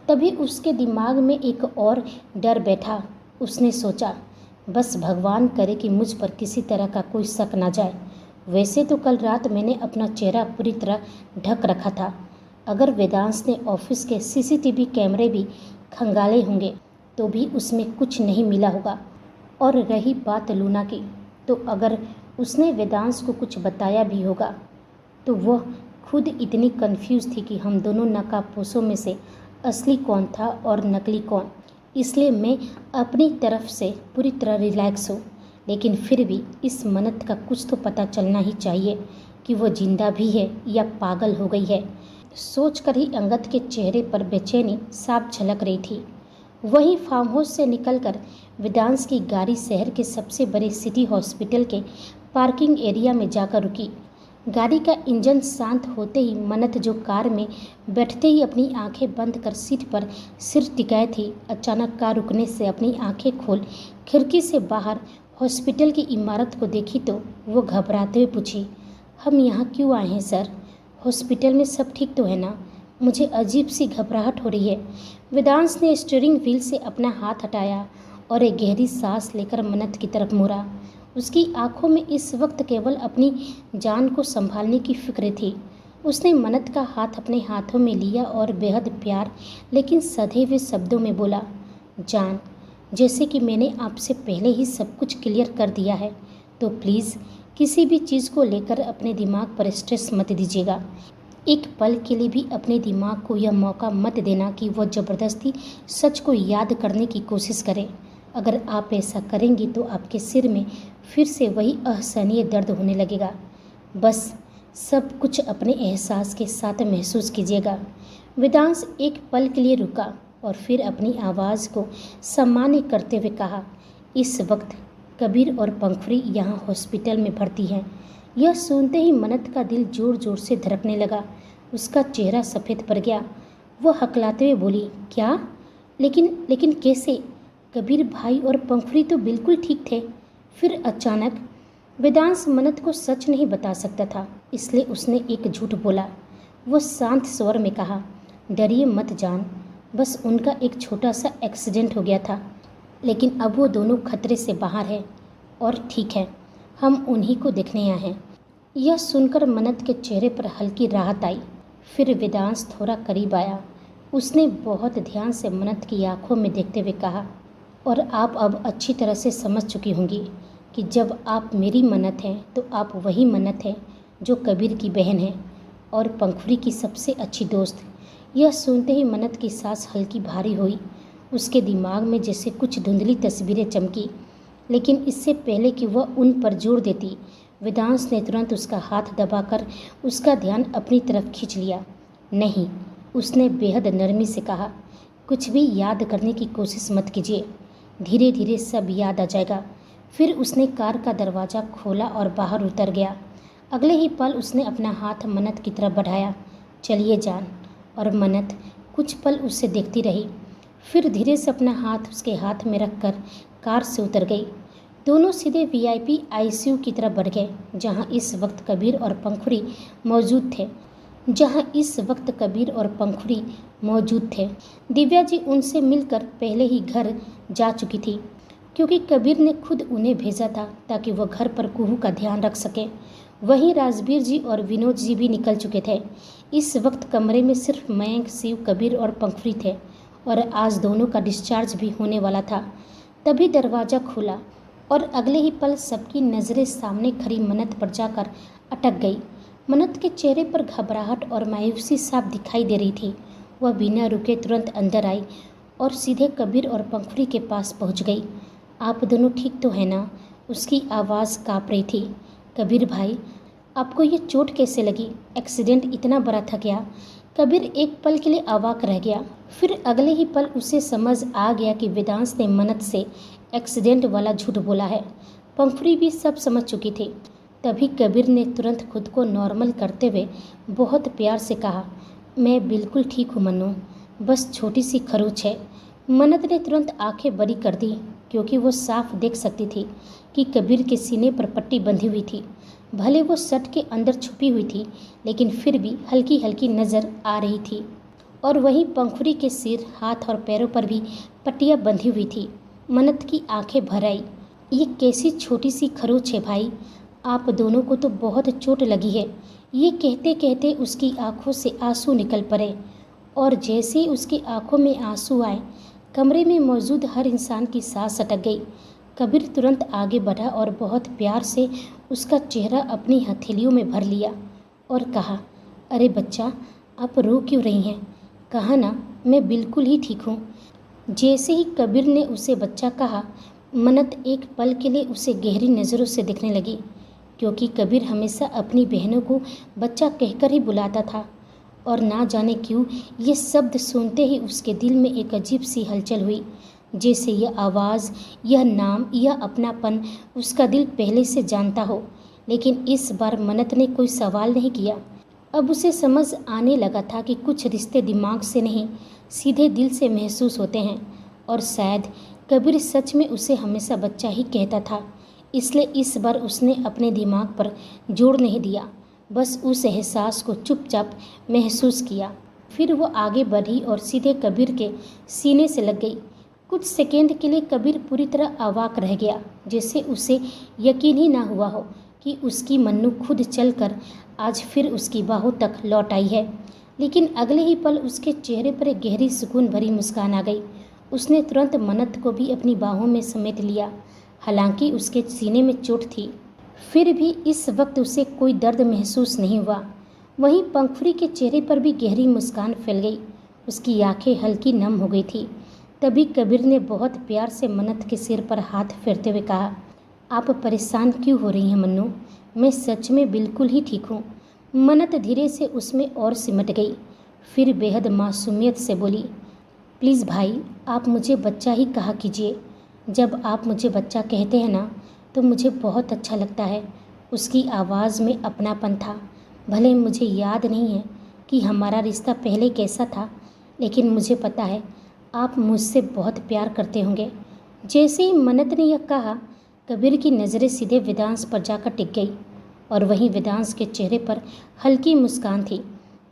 तभी उसके दिमाग में एक और डर बैठा। उसने सोचा, बस भगवान करे कि मुझ पर किसी तरह का कोई शक ना जाए। वैसे तो कल रात मैंने अपना चेहरा पूरी तरह ढक रखा था। अगर वेदांश ने ऑफिस के सीसीटीवी कैमरे भी खंगाले होंगे तो भी उसमें कुछ नहीं मिला होगा। और रही बात लूना की, तो अगर उसने वेदांश को कुछ बताया भी होगा तो वह खुद इतनी कंफ्यूज थी कि हम दोनों नकाबपोशों में से असली कौन था और नकली कौन। इसलिए मैं अपनी तरफ से पूरी तरह रिलैक्स हूँ। लेकिन फिर भी इस मन्नत का कुछ तो पता चलना ही चाहिए कि वो जिंदा भी है या पागल हो गई है। सोचकर ही अंगद के चेहरे पर बेचैनी साफ झलक रही थी। वहीं फार्म हाउस से निकलकर वेदांश की गाड़ी शहर के सबसे बड़े सिटी हॉस्पिटल के पार्किंग एरिया में जाकर रुकी। गाड़ी का इंजन शांत होते ही मन्नत, जो कार में बैठते ही अपनी आंखें बंद कर सीट पर सिर टिकाए थी, अचानक कार रुकने से अपनी आंखें खोल खिड़की से बाहर हॉस्पिटल की इमारत को देखी तो वो घबराते हुए पूछी, हम यहाँ क्यों आए हैं सर? हॉस्पिटल में सब ठीक तो है ना? मुझे अजीब सी घबराहट हो रही है। वेदांश ने स्टीयरिंग व्हील से अपना हाथ हटाया और एक गहरी सांस लेकर मन्नत की तरफ मुड़ा। उसकी आंखों में इस वक्त केवल अपनी जान को संभालने की फिक्र थी। उसने मन्नत का हाथ अपने हाथों में लिया और बेहद प्यार लेकिन सधे हुए शब्दों में बोला, जान, जैसे कि मैंने आपसे पहले ही सब कुछ क्लियर कर दिया है, तो प्लीज़ किसी भी चीज़ को लेकर अपने दिमाग पर स्ट्रेस मत दीजिएगा। एक पल के लिए भी अपने दिमाग को यह मौका मत देना कि वह ज़बरदस्ती सच को याद करने की कोशिश करे। अगर आप ऐसा करेंगी तो आपके सिर में फिर से वही असहनीय दर्द होने लगेगा। बस सब कुछ अपने एहसास के साथ महसूस कीजिएगा। वेदांश एक पल के लिए रुका और फिर अपनी आवाज़ को सामान्य करते हुए कहा, इस वक्त कबीर और पंखुड़ी यहाँ हॉस्पिटल में भर्ती हैं। यह सुनते ही मन्नत का दिल जोर जोर से धड़कने लगा। उसका चेहरा सफ़ेद पड़ गया। वह हकलाते हुए बोली, क्या? लेकिन कैसे? कबीर भाई और पंखुड़ी तो बिल्कुल ठीक थे। फिर अचानक वेदांश मन्नत को सच नहीं बता सकता था, इसलिए उसने एक झूठ बोला। वह शांत स्वर में कहा, डरिए मत जान, बस उनका एक छोटा सा एक्सीडेंट हो गया था, लेकिन अब वो दोनों खतरे से बाहर है और ठीक है। हम उन्हीं को देखने आए हैं। यह सुनकर मन्नत के चेहरे पर हल्की राहत आई। फिर वेदांश थोड़ा करीब आया। उसने बहुत ध्यान से मन्नत की आंखों में देखते हुए कहा, और आप अब अच्छी तरह से समझ चुकी होंगी कि जब आप मेरी मन्नत हैं तो आप वही मन्नत हैं जो कबीर की बहन है और पंखुड़ी की सबसे अच्छी दोस्त। यह सुनते ही मन्नत की सांस हल्की भारी हुई। उसके दिमाग में जैसे कुछ धुंधली तस्वीरें चमकी, लेकिन इससे पहले कि वह उन पर जोर देती, वेदांश ने तुरंत उसका हाथ दबाकर उसका ध्यान अपनी तरफ खींच लिया। नहीं, उसने बेहद नरमी से कहा, कुछ भी याद करने की कोशिश मत कीजिए, धीरे धीरे सब याद आ जाएगा। फिर उसने कार का दरवाज़ा खोला और बाहर उतर गया। अगले ही पल उसने अपना हाथ मन्नत की तरफ बढ़ाया, चलिए जान। और मन्नत कुछ पल उससे देखती रही, फिर धीरे से अपना हाथ उसके हाथ में रखकर कार से उतर गई। दोनों सीधे वीआईपी आईसीयू की तरफ बढ़ गए, जहां इस वक्त कबीर और पंखुड़ी मौजूद थे। दिव्या जी उनसे मिलकर पहले ही घर जा चुकी थी, क्योंकि कबीर ने खुद उन्हें भेजा था ताकि वह घर पर कुहू का ध्यान रख सके। वहीं राजवीर जी और विनोद जी भी निकल चुके थे। इस वक्त कमरे में सिर्फ मयंक, शिव, कबीर और पंखुड़ी थे और आज दोनों का डिस्चार्ज भी होने वाला था। तभी दरवाज़ा खुला और अगले ही पल सबकी नज़रें सामने खड़ी मन्नत पर जाकर अटक गई। मन्नत के चेहरे पर घबराहट और मायूसी साफ दिखाई दे रही थी। वह बिना रुके तुरंत अंदर आई और सीधे कबीर और पंखुड़ी के पास पहुंच गई। आप दोनों ठीक तो है ना? उसकी आवाज़ काँप रही थी। कबीर भाई, आपको ये चोट कैसे लगी? एक्सीडेंट इतना बड़ा था क्या? कबीर एक पल के लिए अवाक रह गया। फिर अगले ही पल उसे समझ आ गया कि वेदांश ने मन्नत से एक्सीडेंट वाला झूठ बोला है। पंखुड़ी भी सब समझ चुकी थी। तभी कबीर ने तुरंत खुद को नॉर्मल करते हुए बहुत प्यार से कहा, मैं बिल्कुल ठीक हूँ मन्नू, बस छोटी सी खरोंच है। मन्नत ने तुरंत आंखें बड़ी कर दी क्योंकि वो साफ देख सकती थी कि कबीर के सीने पर पट्टी बंधी हुई थी। भले वो शर्ट के अंदर छुपी हुई थी, लेकिन फिर भी हल्की हल्की नज़र आ रही थी। और वहीं पंखुड़ी के सिर, हाथ और पैरों पर भी पट्टियाँ बंधी हुई थी। मन्नत की आंखें भर आई। ये कैसी छोटी सी खरोंच है भाई, आप दोनों को तो बहुत चोट लगी है। ये कहते कहते उसकी आंखों से आंसू निकल पड़े और जैसे ही उसकी आंखों में आंसू आए, कमरे में मौजूद हर इंसान की सांस अटक गई। कबीर तुरंत आगे बढ़ा और बहुत प्यार से उसका चेहरा अपनी हथेलियों में भर लिया और कहा, अरे बच्चा, आप रो क्यों रही हैं? कहा ना, मैं बिल्कुल ही ठीक हूँ। जैसे ही कबीर ने उसे बच्चा कहा, मन्नत एक पल के लिए उसे गहरी नज़रों से देखने लगी, क्योंकि कबीर हमेशा अपनी बहनों को बच्चा कहकर ही बुलाता था। और ना जाने क्यों ये शब्द सुनते ही उसके दिल में एक अजीब सी हलचल हुई, जैसे यह आवाज़, यह नाम, यह अपनापन उसका दिल पहले से जानता हो। लेकिन इस बार मन्नत ने कोई सवाल नहीं किया। अब उसे समझ आने लगा था कि कुछ रिश्ते दिमाग से नहीं, सीधे दिल से महसूस होते हैं। और शायद कबीर सच में उसे हमेशा बच्चा ही कहता था, इसलिए इस बार उसने अपने दिमाग पर जोर नहीं दिया, बस उस एहसास को चुपचाप महसूस किया। फिर वो आगे बढ़ी और सीधे कबीर के सीने से लग गई। कुछ सेकंड के लिए कबीर पूरी तरह अवाक रह गया, जैसे उसे यकीन ही ना हुआ हो कि उसकी मन्नू खुद चलकर आज फिर उसकी बाहों तक लौट आई है। लेकिन अगले ही पल उसके चेहरे पर एक गहरी सुकून भरी मुस्कान आ गई। उसने तुरंत मन्नत को भी अपनी बाहों में समेट लिया। हालांकि उसके सीने में चोट थी, फिर भी इस वक्त उसे कोई दर्द महसूस नहीं हुआ। वहीं पंखुड़ी के चेहरे पर भी गहरी मुस्कान फैल गई। उसकी आंखें हल्की नम हो गई थी। तभी कबीर ने बहुत प्यार से मन्नत के सिर पर हाथ फेरते हुए कहा, आप परेशान क्यों हो रही हैं मन्नू? मैं सच में बिल्कुल ही ठीक हूँ। मन्नत धीरे से उसमें और सिमट गई, फिर बेहद मासूमियत से बोली, प्लीज़ भाई, आप मुझे बच्चा ही कहा कीजिए। जब आप मुझे बच्चा कहते हैं ना, तो मुझे बहुत अच्छा लगता है। उसकी आवाज़ में अपनापन था। भले मुझे याद नहीं है कि हमारा रिश्ता पहले कैसा था, लेकिन मुझे पता है आप मुझसे बहुत प्यार करते होंगे। जैसे ही मन्नत ने यह कहा, कबीर की नज़रें सीधे वेदांश पर जाकर टिक गई और वहीं वेदांश के चेहरे पर हल्की मुस्कान थी,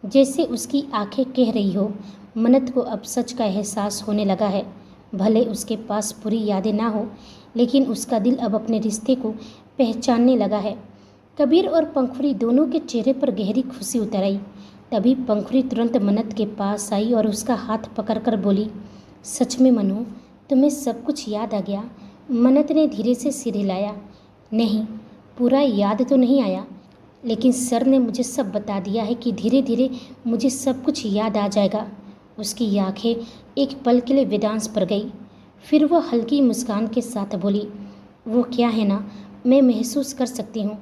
जैसे उसकी आंखें कह रही हो, मन्नत को अब सच का एहसास होने लगा है। भले उसके पास पूरी यादें ना हो, लेकिन उसका दिल अब अपने रिश्ते को पहचानने लगा है। कबीर और पंखुड़ी दोनों के चेहरे पर गहरी खुशी उतर आई। तभी पंखुड़ी तुरंत मन्नत के पास आई और उसका हाथ पकड़कर बोली, सच में मनु, तुम्हें सब कुछ याद आ गया? मन्नत ने धीरे से सिर हिलाया। नहीं, पूरा याद तो नहीं आया, लेकिन सर ने मुझे सब बता दिया है कि धीरे धीरे मुझे सब कुछ याद आ जाएगा। उसकी आंखें एक पल के लिए वेदांश पर गई, फिर वह हल्की मुस्कान के साथ बोली, वो क्या है ना, मैं महसूस कर सकती हूँ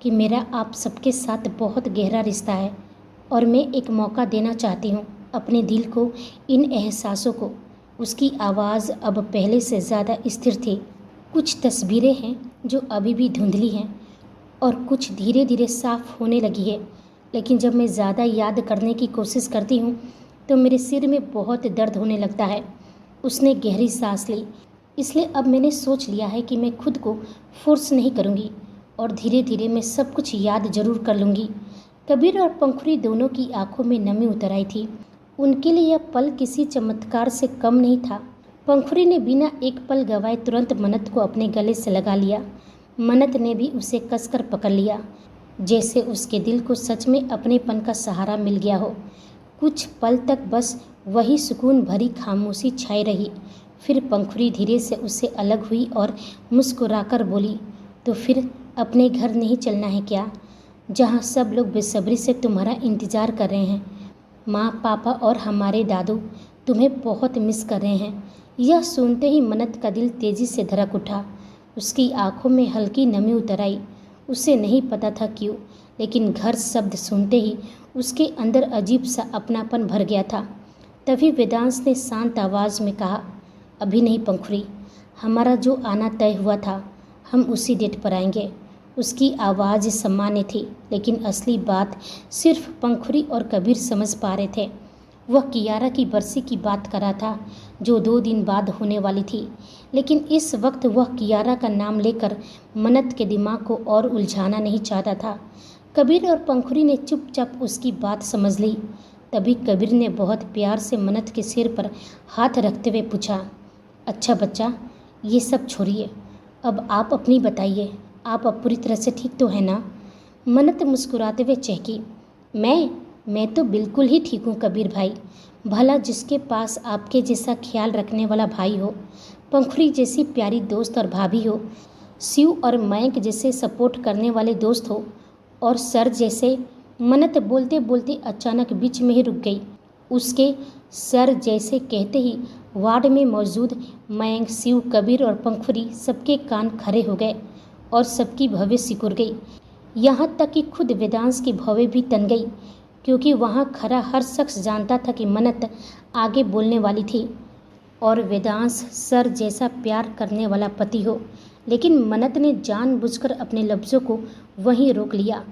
कि मेरा आप सबके साथ बहुत गहरा रिश्ता है और मैं एक मौका देना चाहती हूँ अपने दिल को, इन एहसासों को। उसकी आवाज़ अब पहले से ज़्यादा स्थिर थी। कुछ तस्वीरें हैं जो अभी भी धुंधली हैं और कुछ धीरे धीरे साफ होने लगी है, लेकिन जब मैं ज़्यादा याद करने की कोशिश करती हूँ तो मेरे सिर में बहुत दर्द होने लगता है। उसने गहरी सांस ली। इसलिए अब मैंने सोच लिया है कि मैं खुद को फोर्स नहीं करूँगी और धीरे धीरे मैं सब कुछ याद ज़रूर कर लूँगी। कबीर और पंखुड़ी दोनों की आंखों में नमी उतर आई थी। उनके लिए यह पल किसी चमत्कार से कम नहीं था। पंखुड़ी ने बिना एक पल गवाए तुरंत मन्नत को अपने गले से लगा लिया। मन्नत ने भी उसे कसकर पकड़ लिया, जैसे उसके दिल को सच में अपनेपन का सहारा मिल गया हो। कुछ पल तक बस वही सुकून भरी खामोशी छाई रही। फिर पंखुड़ी धीरे से उससे अलग हुई और मुस्कुराकर बोली, तो फिर अपने घर नहीं चलना है क्या? जहाँ सब लोग बेसब्री से तुम्हारा इंतज़ार कर रहे हैं। माँ, पापा और हमारे दादू तुम्हें बहुत मिस कर रहे हैं। यह सुनते ही मन्नत का दिल तेज़ी से धड़क उठा। उसकी आंखों में हल्की नमी उतर आई। उसे नहीं पता था क्यों, लेकिन घर शब्द सुनते ही उसके अंदर अजीब सा अपनापन भर गया था। तभी वेदांश ने शांत आवाज़ में कहा, अभी नहीं पंखुड़ी, हमारा जो आना तय हुआ था हम उसी डेट पर आएंगे। उसकी आवाज़ सामान्य थी, लेकिन असली बात सिर्फ पंखुड़ी और कबीर समझ पा रहे थे। वह कियारा की बरसी की बात कर रहा था, जो 2 दिन बाद होने वाली थी। लेकिन इस वक्त वह कियारा का नाम लेकर मन्नत के दिमाग को और उलझाना नहीं चाहता था। कबीर और पंखुड़ी ने चुपचाप उसकी बात समझ ली। तभी कबीर ने बहुत प्यार से मन्नत के सिर पर हाथ रखते हुए पूछा, अच्छा बच्चा, ये सब छोड़िए, अब आप अपनी बताइए, आप अब पूरी तरह से ठीक तो है ना? मन्नत मुस्कुराते हुए चहकी, मैं तो बिल्कुल ही ठीक हूँ कबीर भाई। भला जिसके पास आपके जैसा ख्याल रखने वाला भाई हो, पंखुड़ी जैसी प्यारी दोस्त और भाभी हो, शिव और मयंक जैसे सपोर्ट करने वाले दोस्त हो, और सर जैसे। मन्नत बोलते बोलते अचानक बीच में ही रुक गई। उसके सर जैसे कहते ही वार्ड में मौजूद मयंक, शिव, कबीर और पंखुड़ी सबके कान खड़े हो गए और सबकी भवें सिकुड़ गई। यहाँ तक कि खुद वेदांश की भवें भी तन गई, क्योंकि वहाँ खड़ा हर शख्स जानता था कि मन्नत आगे बोलने वाली थी और वेदांश सर जैसा प्यार करने वाला पति हो। लेकिन मन्नत ने जानबूझकर अपने लफ्ज़ों को वहीं रोक लिया।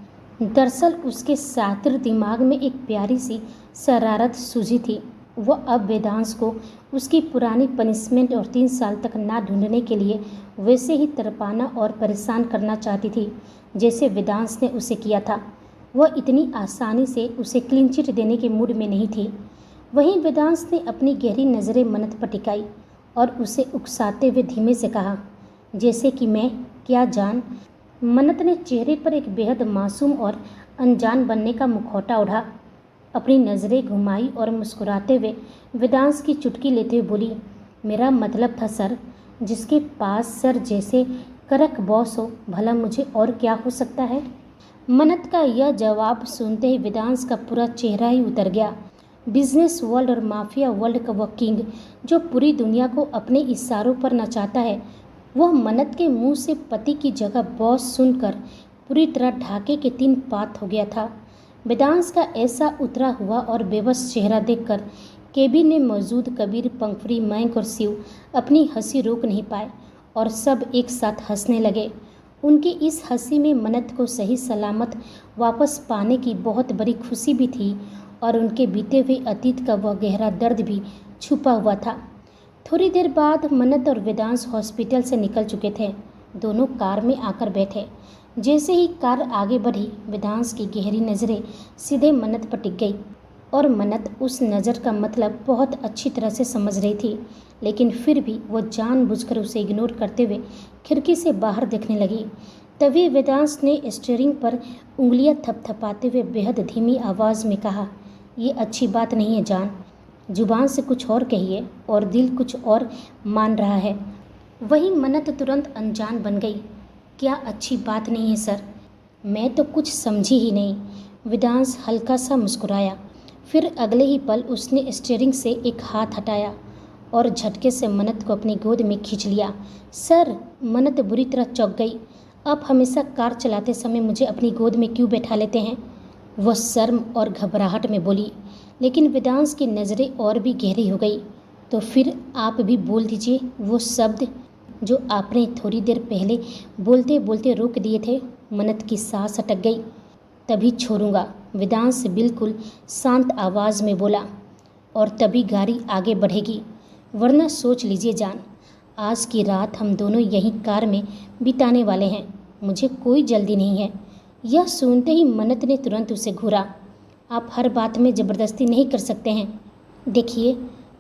दरअसल उसके सातिर दिमाग में एक प्यारी सी शरारत सूझी थी। वह अब वेदांश को उसकी पुरानी पनिशमेंट और 3 साल तक ना ढूंढने के लिए वैसे ही तड़पाना और परेशान करना चाहती थी जैसे वेदांश ने उसे किया था। वह इतनी आसानी से उसे क्लीन चिट देने के मूड में नहीं थी। वहीं वेदांश ने अपनी गहरी नज़रें मन्नत पर टिकाई और उसे उकसाते हुए धीमे से कहा, जैसे कि मैं क्या जान। मन्नत ने चेहरे पर एक बेहद मासूम और अनजान बनने का मुखौटा ओढ़ा, अपनी नज़रें घुमाई और मुस्कुराते हुए वेदांश की चुटकी लेते हुए बोली, मेरा मतलब था सर, जिसके पास सर जैसे कड़क बॉस हो, भला मुझे और क्या हो सकता है। मन्नत का यह जवाब सुनते ही वेदांश का पूरा चेहरा ही उतर गया। बिजनेस वर्ल्ड और माफिया वर्ल्ड का वह किंग, जो पूरी दुनिया को अपने इशारों पर नचाता है, वह मन्नत के मुंह से पति की जगह बॉस सुनकर पूरी तरह ढाके के 3 पात हो गया था। वेदांश का ऐसा उतरा हुआ और बेबस चेहरा देखकर केबिन में मौजूद कबीर, पंखुड़ी, मयंक और शिव अपनी हंसी रोक नहीं पाए और सब एक साथ हंसने लगे। उनकी इस हंसी में मन्नत को सही सलामत वापस पाने की बहुत बड़ी खुशी भी थी और उनके बीते हुए अतीत का वह गहरा दर्द भी छुपा हुआ था। थोड़ी देर बाद मन्नत और वेदांश हॉस्पिटल से निकल चुके थे। दोनों कार में आकर बैठे। जैसे ही कार आगे बढ़ी, वेदांश की गहरी नज़रें सीधे मन्नत पर टिक गई और मन्नत उस नज़र का मतलब बहुत अच्छी तरह से समझ रही थी, लेकिन फिर भी वह जानबूझकर उसे इग्नोर करते हुए खिड़की से बाहर देखने लगी। तभी वेदांश ने स्टीयरिंग पर उंगलियां थपथपाते हुए बेहद धीमी आवाज़ में कहा, ये अच्छी बात नहीं है जान, जुबान से कुछ और कहिए और दिल कुछ और मान रहा है। वहीं मन्नत तुरंत अनजान बन गई, क्या अच्छी बात नहीं है सर? मैं तो कुछ समझी ही नहीं। वेदांश हल्का सा मुस्कुराया, फिर अगले ही पल उसने स्टीयरिंग से एक हाथ हटाया और झटके से मन्नत को अपनी गोद में खींच लिया। सर, मन्नत बुरी तरह चौंक गई। आप हमेशा कार चलाते समय मुझे अपनी गोद में क्यों बैठा लेते हैं? वह शर्म और घबराहट में बोली। लेकिन वेदांश की नज़रें और भी गहरी हो गई। तो फिर आप भी बोल दीजिए वो शब्द जो आपने थोड़ी देर पहले बोलते बोलते रोक दिए थे। मन्नत की सांस अटक गई। तभी छोड़ूंगा, वेदांश बिल्कुल शांत आवाज़ में बोला, और तभी गाड़ी आगे बढ़ेगी, वरना सोच लीजिए जान, आज की रात हम दोनों यहीं कार में बिताने वाले हैं। मुझे कोई जल्दी नहीं है। यह सुनते ही मन्नत ने तुरंत उसे घूरा। आप हर बात में ज़बरदस्ती नहीं कर सकते हैं। देखिए,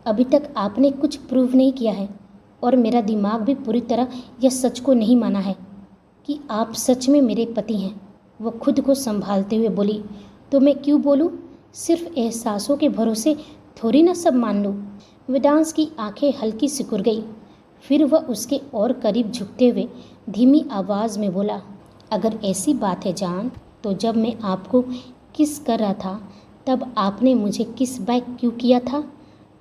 अभी तक आपने कुछ प्रूव नहीं किया है और मेरा दिमाग भी पूरी तरह यह सच को नहीं माना है कि आप सच में मेरे पति हैं। वह खुद को संभालते हुए बोली, तो मैं क्यों बोलूँ? सिर्फ एहसासों के भरोसे थोड़ी ना सब मान लूँ। वेदांश की आंखें हल्की सिकुड़ गई। फिर वह उसके और करीब झुकते हुए धीमी आवाज़ में बोला, अगर ऐसी बात है जान, तो जब मैं आपको किस कर रहा था तब आपने मुझे किस बैक क्यों किया था?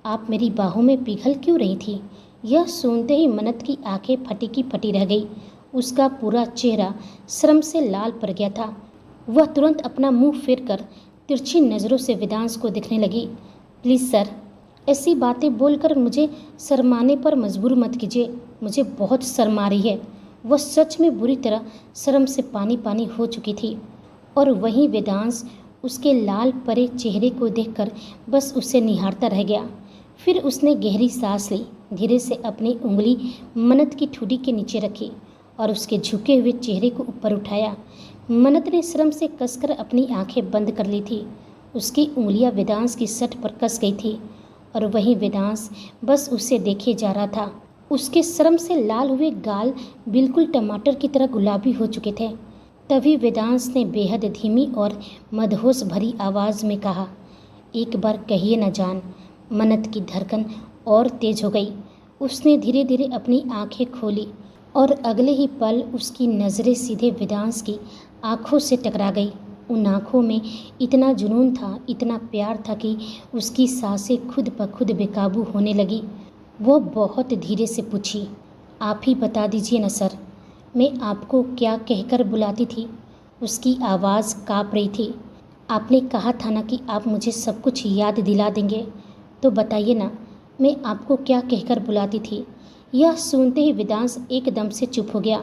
आप मेरी बाहों में पिघल क्यों रही थी? यह सुनते ही मन्नत की आंखें फटी की फटी रह गई। उसका पूरा चेहरा शर्म से लाल पड़ गया था। वह तुरंत अपना मुंह फेर कर तिरछी नज़रों से वेदांश को देखने लगी। प्लीज़ सर, ऐसी बातें बोलकर मुझे शर्माने पर मजबूर मत कीजिए। मुझे बहुत शर्म आ रही है। वह सच में बुरी तरह शर्म से पानी पानी हो चुकी थी और वहीं वेदांश उसके लाल परे चेहरे को देखकर बस उसे निहारता रह गया। फिर उसने गहरी सांस ली, धीरे से अपनी उंगली मन्नत की ठुड्डी के नीचे रखी और उसके झुके हुए चेहरे को ऊपर उठाया। मन्नत ने शर्म से कसकर अपनी आंखें बंद कर ली थी। उसकी उंगलियां वेदांश की सट पर कस गई थी और वहीं वेदांश बस उसे देखे जा रहा था। उसके शर्म से लाल हुए गाल बिल्कुल टमाटर की तरह गुलाबी हो चुके थे। तभी वेदांश ने बेहद धीमी और मदहोश भरी आवाज़ में कहा, एक बार कहिए न जान। मन्नत की धड़कन और तेज हो गई। उसने धीरे धीरे अपनी आंखें खोली और अगले ही पल उसकी नज़रें सीधे वेदांश की आंखों से टकरा गई। उन आंखों में इतना जुनून था, इतना प्यार था कि उसकी सांसें खुद ब खुद बेकाबू होने लगी। वो बहुत धीरे से पूछी, आप ही बता दीजिए न सर, मैं आपको क्या कहकर बुलाती थी? उसकी आवाज़ काँप रही थी। आपने कहा था ना कि आप मुझे सब कुछ याद दिला देंगे, तो बताइए ना, मैं आपको क्या कहकर बुलाती थी? यह सुनते ही वेदांश एकदम से चुप हो गया,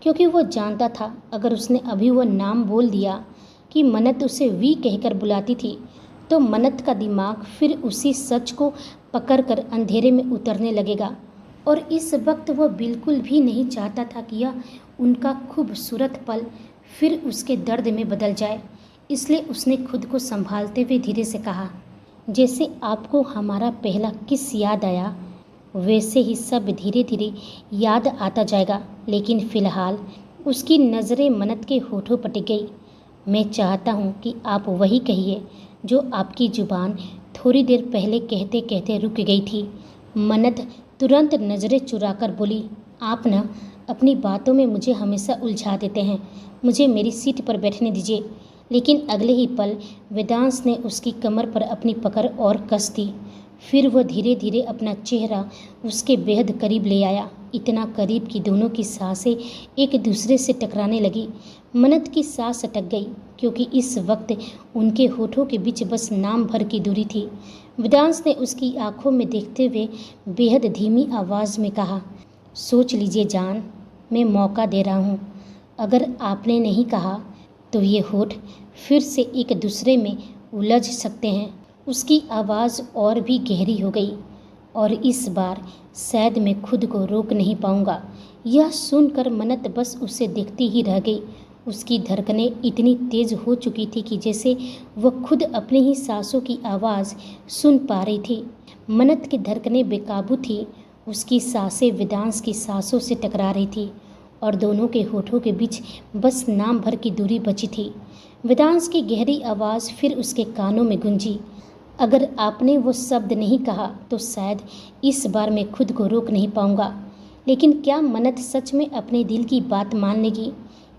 क्योंकि वो जानता था अगर उसने अभी वो नाम बोल दिया कि मन्नत उसे वी कहकर बुलाती थी तो मन्नत का दिमाग फिर उसी सच को पकड़कर अंधेरे में उतरने लगेगा। और इस वक्त वह बिल्कुल भी नहीं चाहता था कि यह उनका खूबसूरत पल फिर उसके दर्द में बदल जाए। इसलिए उसने खुद को संभालते हुए धीरे से कहा, जैसे आपको हमारा पहला किस याद आया वैसे ही सब धीरे धीरे याद आता जाएगा, लेकिन फ़िलहाल उसकी नज़रें मन्नत के होठों पर टिक गई। मैं चाहता हूँ कि आप वही कहिए जो आपकी ज़ुबान थोड़ी देर पहले कहते कहते रुक गई थी। मन्नत तुरंत नज़रें चुराकर बोली, आप न अपनी बातों में मुझे हमेशा उलझा देते हैं। मुझे मेरी सीट पर बैठने दीजिए। लेकिन अगले ही पल वेदांश ने उसकी कमर पर अपनी पकड़ और कस दी। फिर वह धीरे धीरे अपना चेहरा उसके बेहद करीब ले आया, इतना करीब कि दोनों की सांसें एक दूसरे से टकराने लगी। मन्नत की सांस अटक गई, क्योंकि इस वक्त उनके होठों के बीच बस नाम भर की दूरी थी। वेदांश ने उसकी आंखों में देखते हुए बेहद धीमी आवाज़ में कहा, सोच लीजिए जान, मैं मौका दे रहा हूँ। अगर आपने नहीं कहा तो ये होठ फिर से एक दूसरे में उलझ सकते हैं। उसकी आवाज़ और भी गहरी हो गई, और इस बार शायद मैं खुद को रोक नहीं पाऊंगा। यह सुनकर मन्नत बस उसे देखती ही रह गई। उसकी धड़कनें इतनी तेज हो चुकी थी कि जैसे वह खुद अपनी ही सांसों की आवाज़ सुन पा रही थी। मन्नत की धड़कनें बेकाबू थी। उसकी सांसें वेदांश की सांसों से टकरा रही थी और दोनों के होठों के बीच बस नाम भर की दूरी बची थी। वेदांश की गहरी आवाज़ फिर उसके कानों में गूंजी, अगर आपने वो शब्द नहीं कहा तो शायद इस बार मैं खुद को रोक नहीं पाऊंगा। लेकिन क्या मन्नत सच में अपने दिल की बात मान लेगी?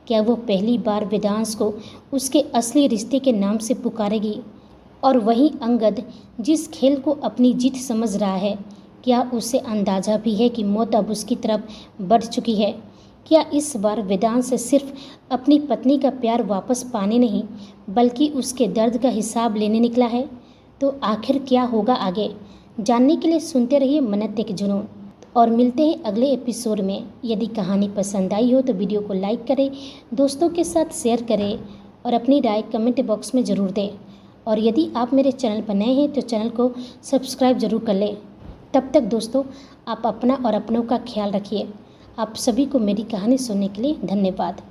क्या वो पहली बार वेदांश को उसके असली रिश्ते के नाम से पुकारेगी? और वहीं अंगद जिस खेल को अपनी जीत समझ रहा है, क्या उसे अंदाज़ा भी है कि मौत अब उसकी तरफ बढ़ चुकी है? क्या इस बार वेदांश सिर्फ अपनी पत्नी का प्यार वापस पाने नहीं बल्कि उसके दर्द का हिसाब लेने निकला है? तो आखिर क्या होगा आगे, जानने के लिए सुनते रहिए मन्नत एक जुनून। और मिलते हैं अगले एपिसोड में। यदि कहानी पसंद आई हो तो वीडियो को लाइक करें, दोस्तों के साथ शेयर करें और अपनी राय कमेंट बॉक्स में ज़रूर दें। और यदि आप मेरे चैनल पर नए हैं तो चैनल को सब्सक्राइब ज़रूर कर लें। तब तक दोस्तों, आप अपना और अपनों का ख्याल रखिए। आप सभी को मेरी कहानी सुनने के लिए धन्यवाद।